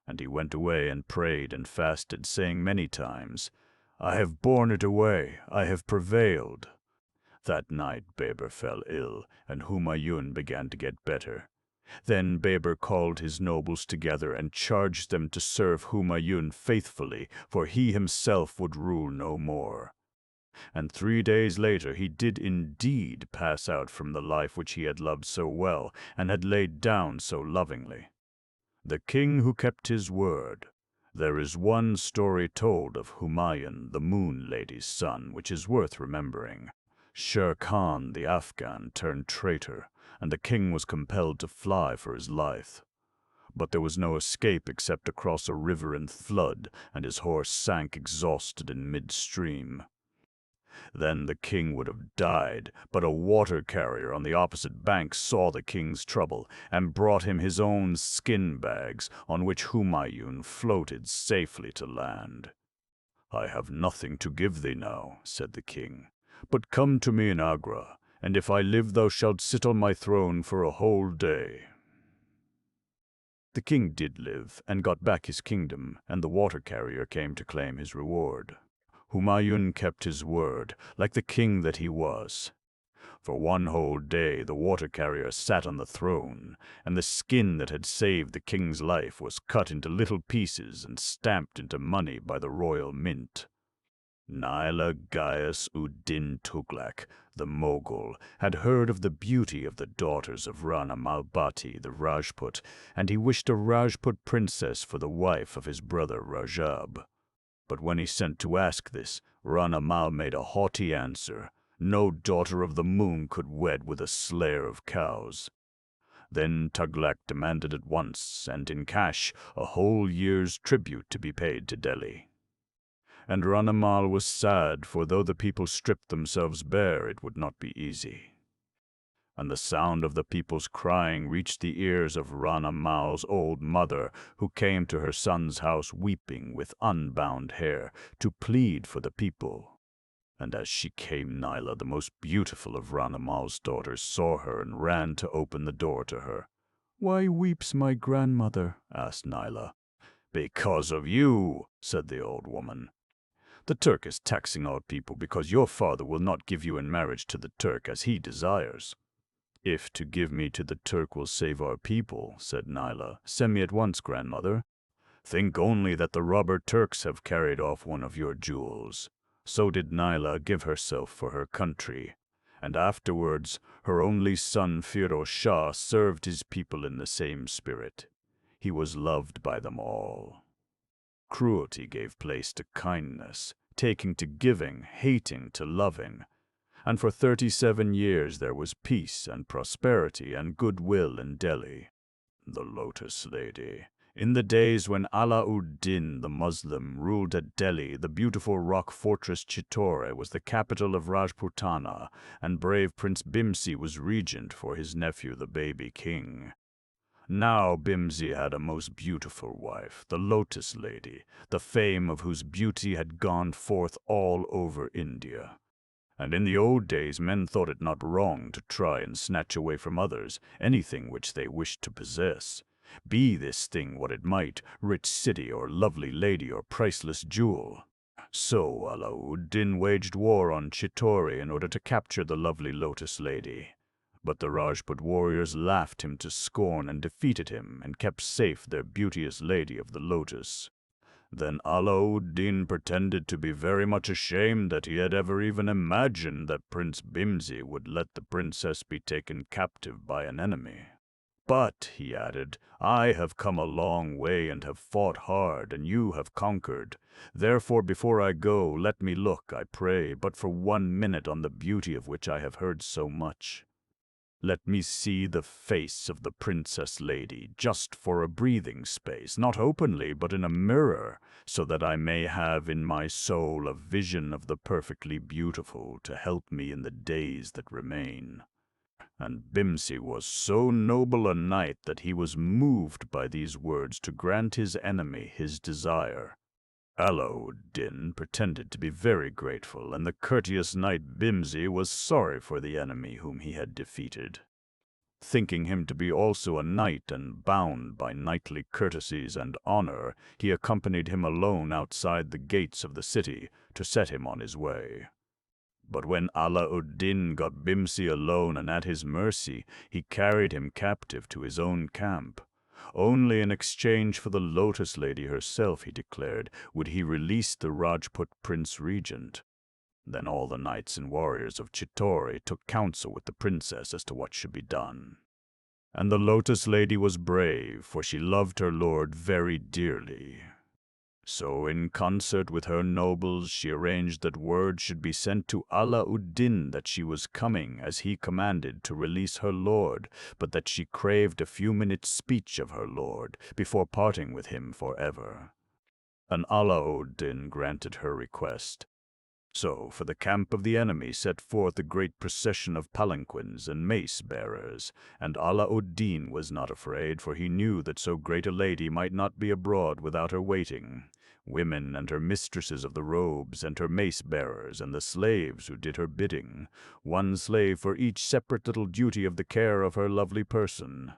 And he went away and prayed and fasted, saying many times, I have borne it away, I have prevailed. That night Baber fell ill, and Humayun began to get better. Then Baber called his nobles together and charged them to serve Humayun faithfully, for he himself would rule no more. And 3 days later he did indeed pass out from the life which he had loved so well and had laid down so lovingly. The king who kept his word. There is one story told of Humayun, the Moon Lady's son, which is worth remembering. Sher Khan, the Afghan, turned traitor, and the king was compelled to fly for his life. But there was no escape except across a river in flood, and his horse sank exhausted in midstream. Then the king would have died, but a water carrier on the opposite bank saw the king's trouble and brought him his own skin bags, on which Humayun floated safely to land. "I have nothing to give thee now," said the king, "but come to me in Agra, and if I live thou shalt sit on my throne for a whole day." The king did live, and got back his kingdom, and the water carrier came to claim his reward. Humayun kept his word, like the king that he was. For 1 whole day the water carrier sat on the throne, and the skin that had saved the king's life was cut into little pieces and stamped into money by the royal mint. Naila Gaius ud-Din Tughlaq, the Mogul, had heard of the beauty of the daughters of Rana Malbati the Rajput, and he wished a Rajput princess for the wife of his brother Rajab. But when he sent to ask this, Rana Mal made a haughty answer. No daughter of the moon could wed with a slayer of cows. Then Tughlaq demanded at once, and in cash, a whole year's tribute to be paid to Delhi. And Rana Mal was sad, for though the people stripped themselves bare, it would not be easy. And the sound of the people's crying reached the ears of Rana Mal's old mother, who came to her son's house weeping with unbound hair, to plead for the people. And as she came, Naila, the most beautiful of Rana Mal's daughters, saw her and ran to open the door to her. "Why weeps my grandmother?" asked Naila. "Because of you," said the old woman. "The Turk is taxing our people because your father will not give you in marriage to the Turk as he desires." "If to give me to the Turk will save our people," said Naila, "send me at once, grandmother." "Think only that the robber Turks have carried off one of your jewels." So did Naila give herself for her country, and afterwards her only son Firoz Shah served his people in the same spirit. He was loved by them all. Cruelty gave place to kindness, taking to giving, hating to loving. And for 37 years there was peace and prosperity and goodwill in Delhi. The Lotus Lady. In the days when Alauddin the Muslim ruled at Delhi, the beautiful rock fortress Chittor was the capital of Rajputana, and brave Prince Bhimsi was regent for his nephew the baby king. Now Bhimsi had a most beautiful wife, the Lotus Lady, the fame of whose beauty had gone forth all over India. And in the old days men thought it not wrong to try and snatch away from others anything which they wished to possess, be this thing what it might, rich city or lovely lady or priceless jewel. So Alauddin waged war on Chittor in order to capture the lovely Lotus Lady. But the Rajput warriors laughed him to scorn and defeated him, and kept safe their beauteous lady of the Lotus. Then Alauddin pretended to be very much ashamed that he had ever even imagined that Prince Bhimsi would let the princess be taken captive by an enemy. "But," he added, "I have come a long way and have fought hard, and you have conquered. Therefore before I go, let me look, I pray, but for 1 minute on the beauty of which I have heard so much. Let me see the face of the princess lady, just for a breathing space, not openly, but in a mirror, so that I may have in my soul a vision of the perfectly beautiful to help me in the days that remain." And Bhimsi was so noble a knight that he was moved by these words to grant his enemy his desire. Alauddin pretended to be very grateful, and the courteous knight Bhimsi was sorry for the enemy whom he had defeated. Thinking him to be also a knight and bound by knightly courtesies and honor, he accompanied him alone outside the gates of the city to set him on his way. But when Ala-ud-Din got Bimsi alone and at his mercy, he carried him captive to his own camp. Only in exchange for the Lotus Lady herself, he declared, would he release the Rajput Prince Regent. Then all the knights and warriors of Chittor took counsel with the princess as to what should be done. And the Lotus Lady was brave, for she loved her lord very dearly. So in concert with her nobles she arranged that word should be sent to Ala-ud-Din that she was coming, as he commanded, to release her lord, but that she craved a few minutes' speech of her lord before parting with him forever. And Ala-ud-Din granted her request. So, for the camp of the enemy set forth a great procession of palanquins and mace-bearers, and Ala-ud-Din was not afraid, for he knew that so great a lady might not be abroad without her waiting, women and her mistresses of the robes, and her mace-bearers, and the slaves who did her bidding, one slave for each separate little duty of the care of her lovely person.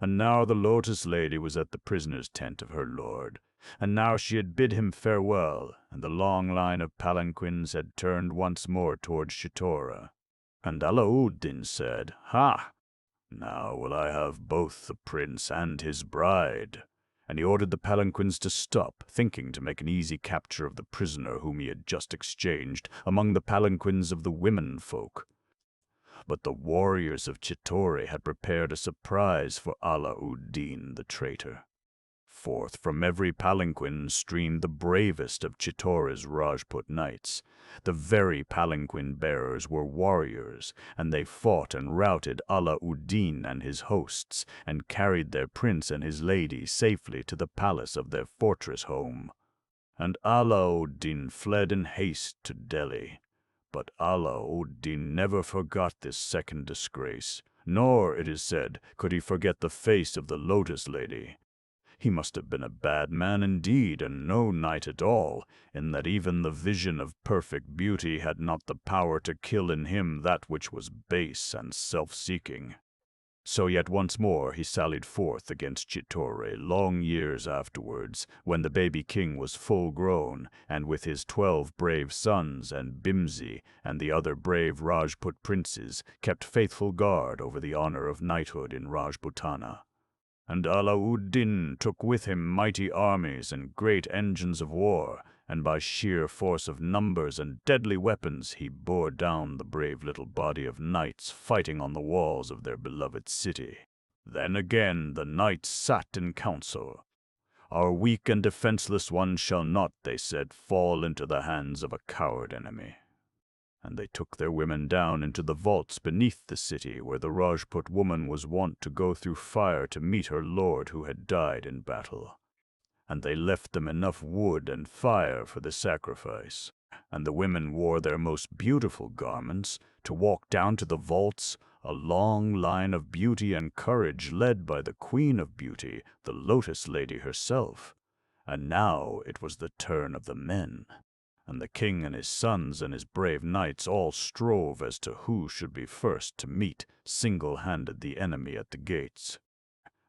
And now the Lotus Lady was at the prisoner's tent of her lord, and now she had bid him farewell, and the long line of palanquins had turned once more towards Chittor. And Ala-ud-Din said, "Ha! Now will I have both the prince and his bride." And he ordered the palanquins to stop, thinking to make an easy capture of the prisoner whom he had just exchanged among the palanquins of the women folk. But the warriors of Chittor had prepared a surprise for Ala-ud-Din the traitor. Forth from every palanquin streamed the bravest of Chittor's Rajput knights. The very palanquin bearers were warriors, and they fought and routed Ala-ud-Din and his hosts, and carried their prince and his lady safely to the palace of their fortress home. And Ala-ud-Din fled in haste to Delhi. But Ala-ud-Din never forgot this second disgrace, nor, it is said, could he forget the face of the Lotus Lady. He must have been a bad man indeed, and no knight at all, in that even the vision of perfect beauty had not the power to kill in him that which was base and self-seeking. So yet once more he sallied forth against Chittor long years afterwards, when the baby king was full grown, and with his 12 brave sons and Bimsi and the other brave Rajput princes kept faithful guard over the honor of knighthood in Rajputana. And Ala-ud-Din took with him mighty armies and great engines of war, and by sheer force of numbers and deadly weapons he bore down the brave little body of knights fighting on the walls of their beloved city. Then again the knights sat in council. "Our weak and defenseless ones shall not," they said, "fall into the hands of a coward enemy." And they took their women down into the vaults beneath the city, where the Rajput woman was wont to go through fire to meet her lord who had died in battle. And they left them enough wood and fire for the sacrifice. And the women wore their most beautiful garments to walk down to the vaults, a long line of beauty and courage led by the Queen of Beauty, the Lotus Lady herself. And now it was the turn of the men. And the king and his sons and his brave knights all strove as to who should be first to meet single-handed the enemy at the gates.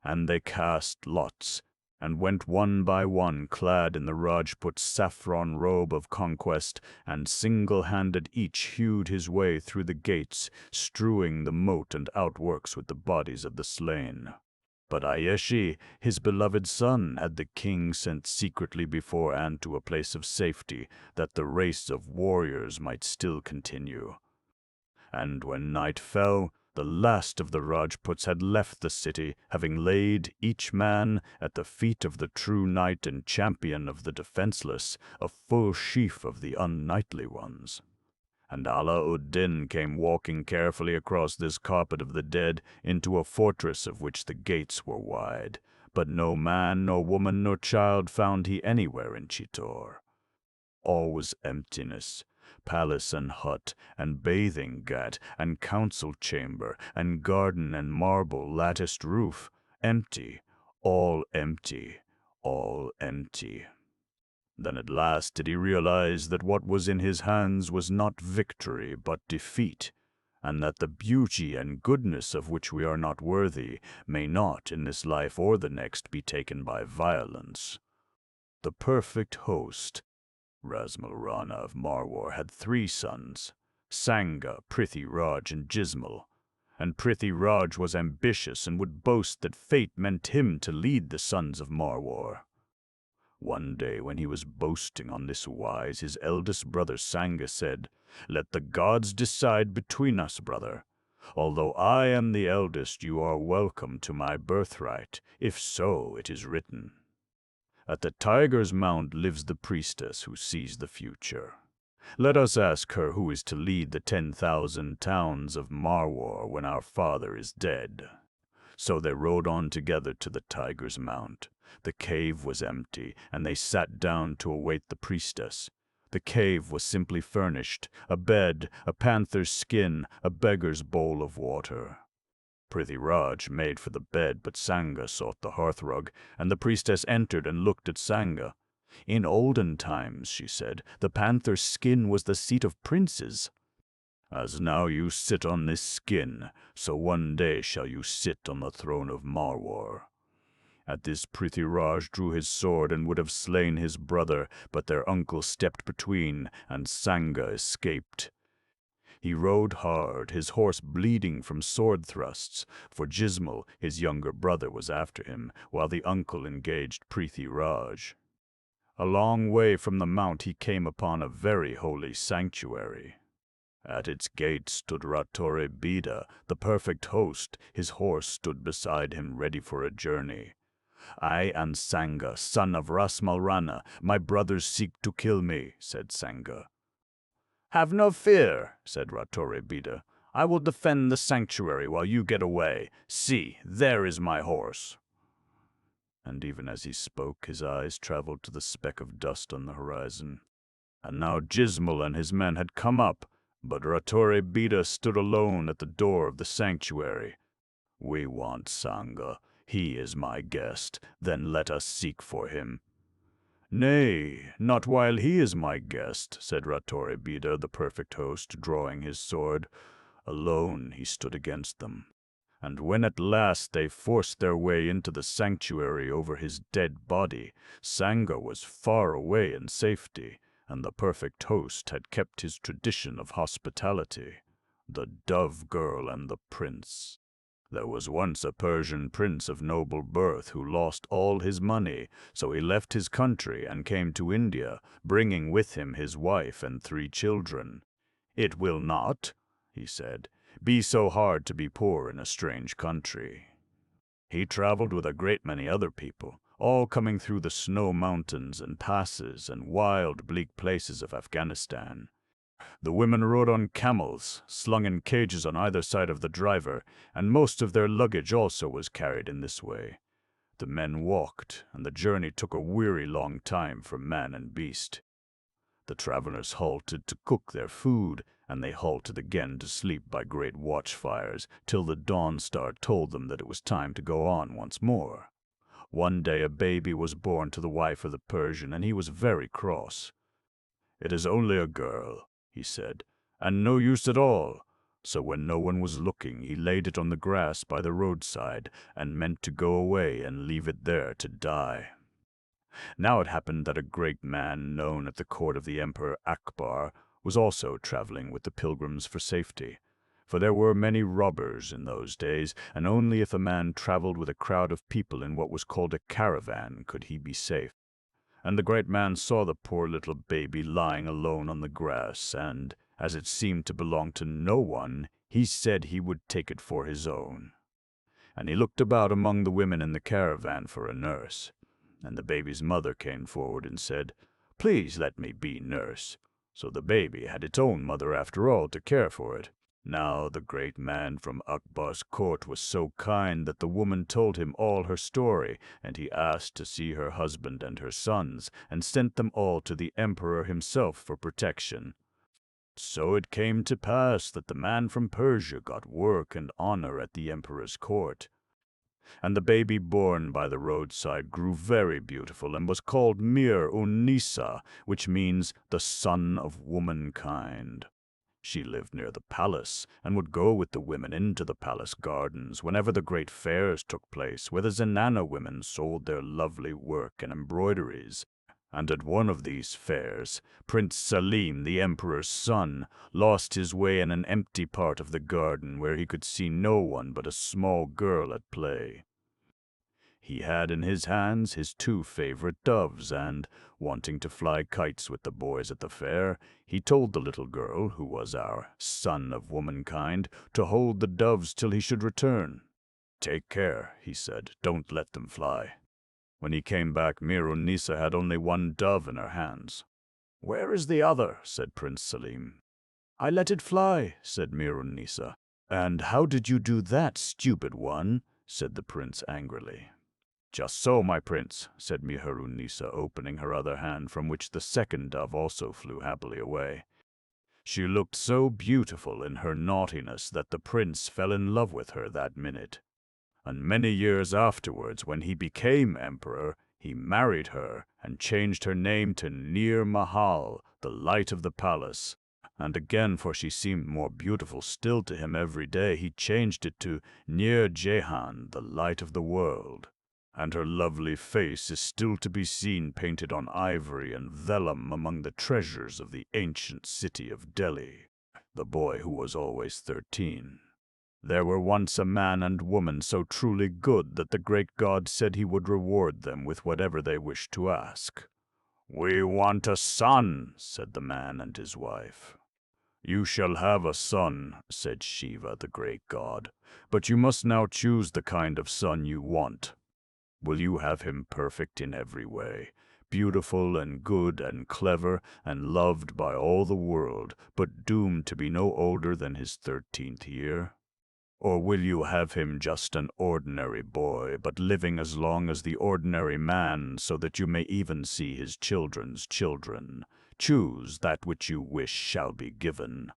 And they cast lots, and went one by one clad in the Rajput's saffron robe of conquest, and single-handed each hewed his way through the gates, strewing the moat and outworks with the bodies of the slain. But Ayeshi, his beloved son, had the king sent secretly beforehand to a place of safety, that the race of warriors might still continue. And when night fell, the last of the Rajputs had left the city, having laid, each man, at the feet of the true knight and champion of the defenseless, a full sheaf of the unknightly ones. And Ala-ud-Din came walking carefully across this carpet of the dead into a fortress of which the gates were wide, but no man nor woman nor child found he anywhere in Chittor. All was emptiness, palace and hut, and bathing ghat, and council chamber, and garden and marble latticed roof, empty, all empty, all empty. Then at last did he realize that what was in his hands was not victory but defeat, and that the beauty and goodness of which we are not worthy may not in this life or the next be taken by violence. The perfect host, Rasmal Rana of Marwar, had 3 sons, Sanga, Prithi Raj, and Jismal. And Prithi Raj was ambitious and would boast that fate meant him to lead the sons of Marwar. One day when he was boasting on this wise, his eldest brother Sanga said, "Let the gods decide between us, brother. Although I am the eldest, you are welcome to my birthright, if so it is written." At the tiger's mount lives the priestess who sees the future. Let us ask her who is to lead the 10,000 towns of Marwar when our father is dead. So they rode on together to the tiger's mount. The cave was empty, and they sat down to await the priestess. The cave was simply furnished, a bed, a panther's skin, a beggar's bowl of water. Prithi Raj made for the bed, but Sanga sought the hearthrug, and the priestess entered and looked at Sanga. "In olden times," she said, "the panther's skin was the seat of princes. As now you sit on this skin, so one day shall you sit on the throne of Marwar." At this Prithi Raj drew his sword and would have slain his brother, but their uncle stepped between, and Sanga escaped. He rode hard, his horse bleeding from sword thrusts, for Jismal, his younger brother, was after him, while the uncle engaged Prithi Raj. A long way from the mount he came upon a very holy sanctuary. At its gate stood Ratore Bida, the perfect host. His horse stood beside him ready for a journey. "I am Sanga, son of Rasmalrana. My brothers seek to kill me," said Sanga. "Have no fear," said Ratore Bida. "I will defend the sanctuary while you get away. See, there is my horse." And even as he spoke, his eyes traveled to the speck of dust on the horizon. And now Jismal and his men had come up, but Ratore Bida stood alone at the door of the sanctuary. "We want Sanga. He is my guest. Then let us seek for him." "Nay, not while he is my guest," said Ratore Bida, the perfect host, drawing his sword. Alone he stood against them. And when at last they forced their way into the sanctuary over his dead body, Sanga was far away in safety, and the perfect host had kept his tradition of hospitality. The dove girl and the prince. There was once a Persian prince of noble birth who lost all his money, so he left his country and came to India, bringing with him his wife and 3 children. "It will not," he said, "be so hard to be poor in a strange country." He traveled with a great many other people, all coming through the snow mountains and passes and wild, bleak places of Afghanistan. The women rode on camels, slung in cages on either side of the driver, and most of their luggage also was carried in this way. The men walked, and the journey took a weary long time for man and beast. The travelers halted to cook their food, and they halted again to sleep by great watchfires, till the dawn star told them that it was time to go on once more. One day a baby was born to the wife of the Persian, and he was very cross. "It is only a girl," he said, "and no use at all." So when no one was looking, he laid it on the grass by the roadside, and meant to go away and leave it there to die. Now it happened that a great man, known at the court of the Emperor Akbar, was also traveling with the pilgrims for safety. For there were many robbers in those days, and only if a man traveled with a crowd of people in what was called a caravan could he be safe. And the great man saw the poor little baby lying alone on the grass, and, as it seemed to belong to no one, he said he would take it for his own. And he looked about among the women in the caravan for a nurse. And the baby's mother came forward and said, "Please let me be nurse." So the baby had its own mother after all to care for it. Now the great man from Akbar's court was so kind that the woman told him all her story, and he asked to see her husband and her sons, and sent them all to the emperor himself for protection. So it came to pass that the man from Persia got work and honor at the emperor's court. And the baby born by the roadside grew very beautiful and was called Mir-un-Nisa, which means the son of womankind. She lived near the palace, and would go with the women into the palace gardens whenever the great fairs took place, where the Zenana women sold their lovely work and embroideries. And at one of these fairs, Prince Salim, the emperor's son, lost his way in an empty part of the garden where he could see no one but a small girl at play. He had in his hands his two favorite doves, and, wanting to fly kites with the boys at the fair, he told the little girl, who was our son of womankind, to hold the doves till he should return. "Take care," he said, "don't let them fly." When he came back, Nisa had only one dove in her hands. "Where is the other?" said Prince Salim. "I let it fly," said Nisa. "And how did you do that, stupid one?" said the prince angrily. "Just so, my prince," said Nisa, opening her other hand, from which the second dove also flew happily away. She looked so beautiful in her naughtiness that the prince fell in love with her that minute. And many years afterwards, when he became emperor, he married her and changed her name to Nir Mahal, the light of the palace. And again, for she seemed more beautiful still to him every day, he changed it to Nir Jehan, the light of the world. And her lovely face is still to be seen painted on ivory and vellum among the treasures of the ancient city of Delhi. The boy who was always 13. There were once a man and woman so truly good that the great God said he would reward them with whatever they wished to ask. "We want a son," said the man and his wife. "You shall have a son," said Shiva, the great god, "but you must now choose the kind of son you want. Will you have him perfect in every way, beautiful and good and clever and loved by all the world, but doomed to be no older than his 13th year? Or will you have him just an ordinary boy, but living as long as the ordinary man, so that you may even see his children's children? Choose, that which you wish shall be given."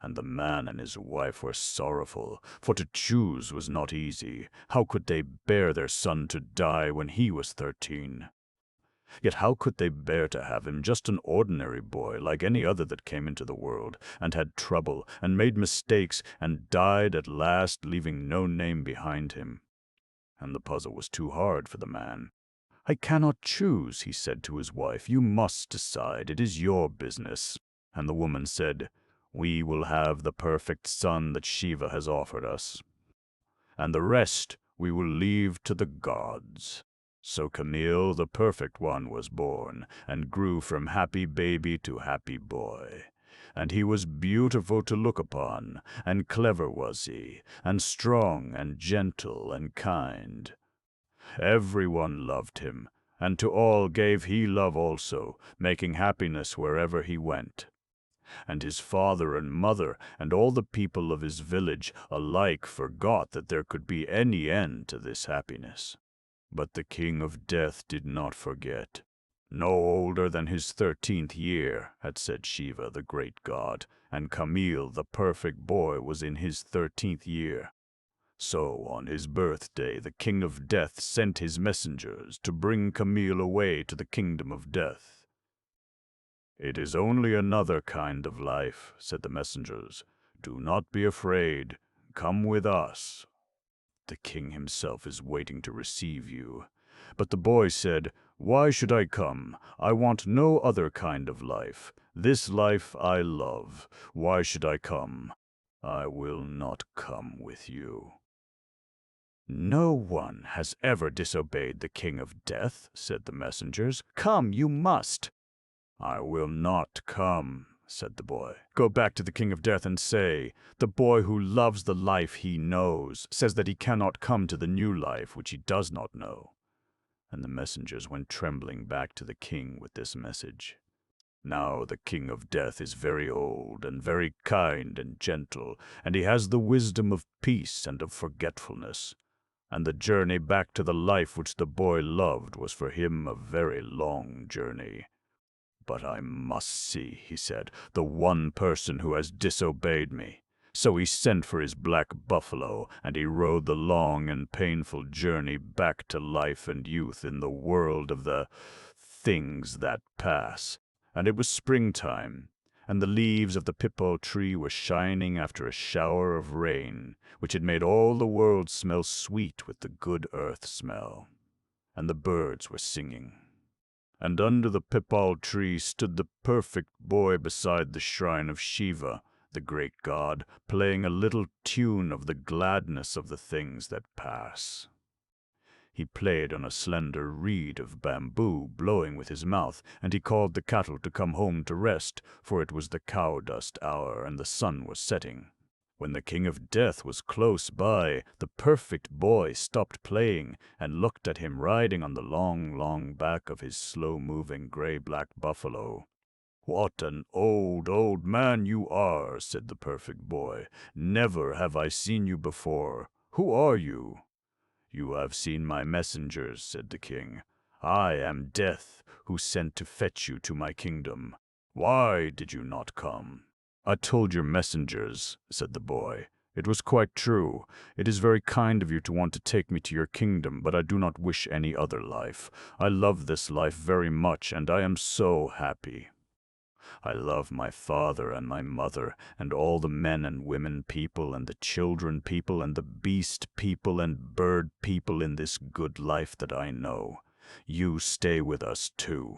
And the man and his wife were sorrowful, for to choose was not easy. How could they bear their son to die when he was 13? Yet how could they bear to have him just an ordinary boy, like any other that came into the world, and had trouble, and made mistakes, and died at last, leaving no name behind him? And the puzzle was too hard for the man. "I cannot choose," he said to his wife. "You must decide. It is your business." And the woman said, "We will have the perfect son that Shiva has offered us, and the rest we will leave to the gods." So Camille, the perfect one, was born, and grew from happy baby to happy boy. And he was beautiful to look upon, and clever was he, and strong, and gentle, and kind. Everyone loved him, and to all gave he love also, making happiness wherever he went. And his father and mother and all the people of his village alike forgot that there could be any end to this happiness. But the King of Death did not forget. No older than his 13th year, had said Shiva, the great god, and Camille, the perfect boy, was in his 13th year. So on his birthday the King of Death sent his messengers to bring Camille away to the kingdom of death. "It is only another kind of life," said the messengers. "Do not be afraid. Come with us. The king himself is waiting to receive you." But the boy said, "Why should I come? I want no other kind of life. This life I love. Why should I come? I will not come with you." "No one has ever disobeyed the King of Death," said the messengers. "Come, you must." "I will not come," said the boy. "Go back to the King of Death and say, 'The boy who loves the life he knows says that he cannot come to the new life which he does not know.'" And the messengers went trembling back to the king with this message. Now the King of Death is very old and very kind and gentle, and he has the wisdom of peace and of forgetfulness. And the journey back to the life which the boy loved was for him a very long journey. "But I must see," he said, "the one person who has disobeyed me." So he sent for his black buffalo, and he rode the long and painful journey back to life and youth in the world of the things that pass. And it was springtime, and the leaves of the pipal tree were shining after a shower of rain, which had made all the world smell sweet with the good earth smell. And the birds were singing. And under the pipal tree stood the perfect boy beside the shrine of Shiva, the great god, playing a little tune of the gladness of the things that pass. He played on a slender reed of bamboo, blowing with his mouth, and he called the cattle to come home to rest, for it was the cow-dust hour and the sun was setting. When the king of death was close by, the perfect boy stopped playing and looked at him riding on the long, long back of his slow-moving gray-black buffalo. "What an old, old man you are," said the perfect boy. "Never have I seen you before. Who are you?" "You have seen my messengers," said the king. "I am Death, who sent to fetch you to my kingdom. Why did you not come?" "I told your messengers," said the boy. "It was quite true. It is very kind of you to want to take me to your kingdom, but I do not wish any other life. I love this life very much, and I am so happy. I love my father and my mother, and all the men and women people, and the children people, and the beast people, and bird people in this good life that I know. You stay with us too.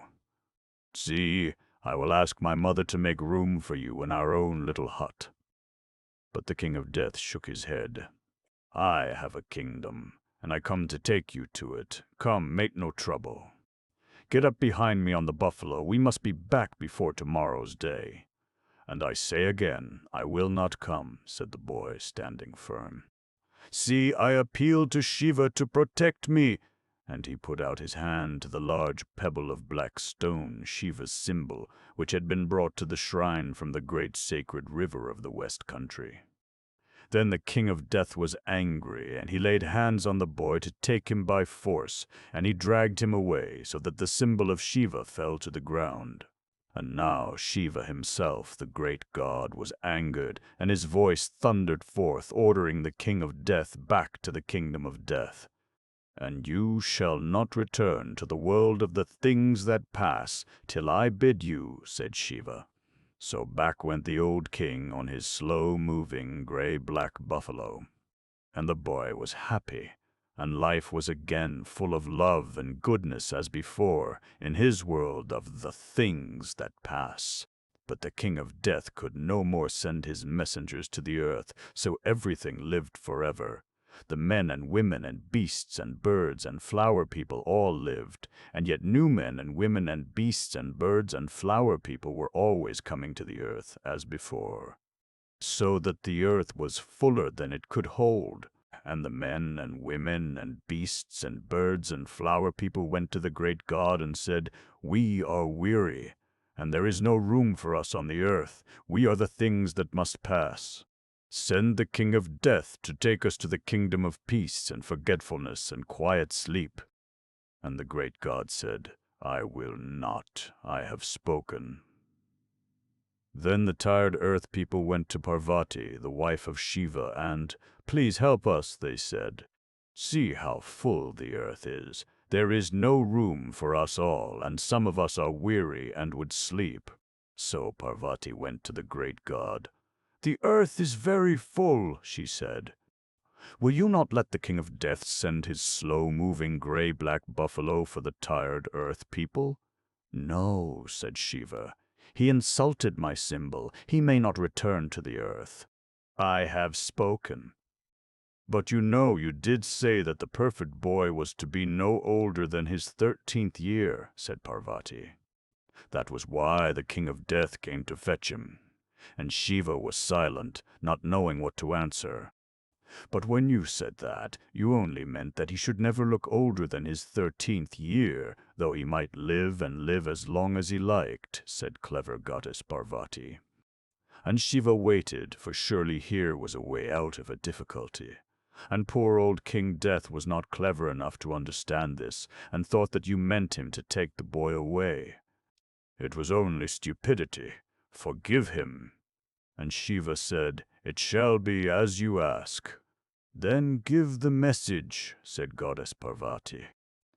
See, I will ask my mother to make room for you in our own little hut." But the king of death shook his head. "I have a kingdom, and I come to take you to it. Come, make no trouble. Get up behind me on the buffalo. We must be back before tomorrow's day." "And I say again, I will not come," said the boy, standing firm. "See, I appeal to Shiva to protect me." And he put out his hand to the large pebble of black stone, Shiva's symbol, which had been brought to the shrine from the great sacred river of the West Country. Then the king of death was angry, and he laid hands on the boy to take him by force, and he dragged him away, so that the symbol of Shiva fell to the ground. And now Shiva himself, the great god, was angered, and his voice thundered forth, ordering the king of death back to the kingdom of death. "And you shall not return to the world of the things that pass till I bid you," said Shiva. So back went the old king on his slow-moving gray-black buffalo. And the boy was happy, and life was again full of love and goodness as before, in his world of the things that pass. But the king of death could no more send his messengers to the earth, so everything lived forever. The men and women and beasts and birds and flower people all lived, and yet new men and women and beasts and birds and flower people were always coming to the earth as before, so that the earth was fuller than it could hold. And the men and women and beasts and birds and flower people went to the great god and said, "We are weary, and there is no room for us on the earth. We are the things that must pass. Send the king of death to take us to the kingdom of peace and forgetfulness and quiet sleep." And the great god said, "I will not. I have spoken." Then the tired earth people went to Parvati, the wife of Shiva, and, "Please help us," they said. "See how full the earth is. There is no room for us all, and some of us are weary and would sleep." So Parvati went to the great god. "The earth is very full," she said. "Will you not let the king of death send his slow-moving gray-black buffalo for the tired earth people?" "No," said Shiva. "He insulted my symbol. He may not return to the earth." "I have spoken." "But you know you did say that the perfect boy was to be no older than his 13th year," said Parvati. "That was why the king of death came to fetch him." And Shiva was silent, not knowing what to answer. "But when you said that, you only meant that he should never look older than his 13th year, though he might live and live as long as he liked," said clever goddess Parvati. And Shiva waited, for surely here was a way out of a difficulty. And poor old King Death was not clever enough to understand this, and thought that you meant him to take the boy away. "It was only stupidity. Forgive him." And Shiva said, "It shall be as you ask." "Then give the message," said goddess Parvati.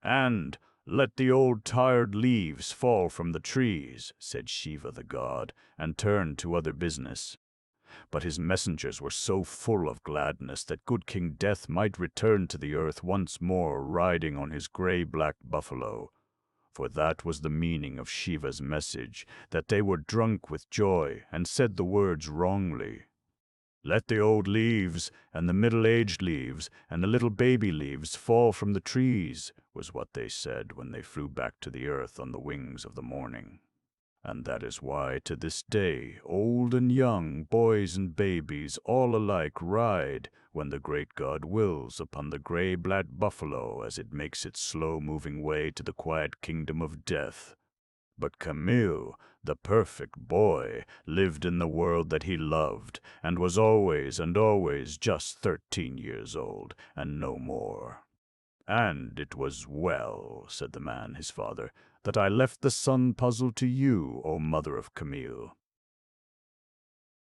"And let the old tired leaves fall from the trees," said Shiva the god, and turned to other business. But his messengers were so full of gladness that good King Death might return to the earth once more riding on his gray-black buffalo. For that was the meaning of Shiva's message, that they were drunk with joy and said the words wrongly. Let the old leaves, and the middle-aged leaves, and the little baby leaves fall from the trees, was what they said when they flew back to the earth on the wings of the morning. And that is why, to this day, old and young, boys and babies, all alike ride, when the great god wills, upon the gray-black buffalo as it makes its slow-moving way to the quiet kingdom of death. But Camille, the perfect boy, lived in the world that he loved, and was always and always just 13 years old, and no more. "And it was well," said the man, his father, "that I left the sun puzzle to you, O mother of Camille.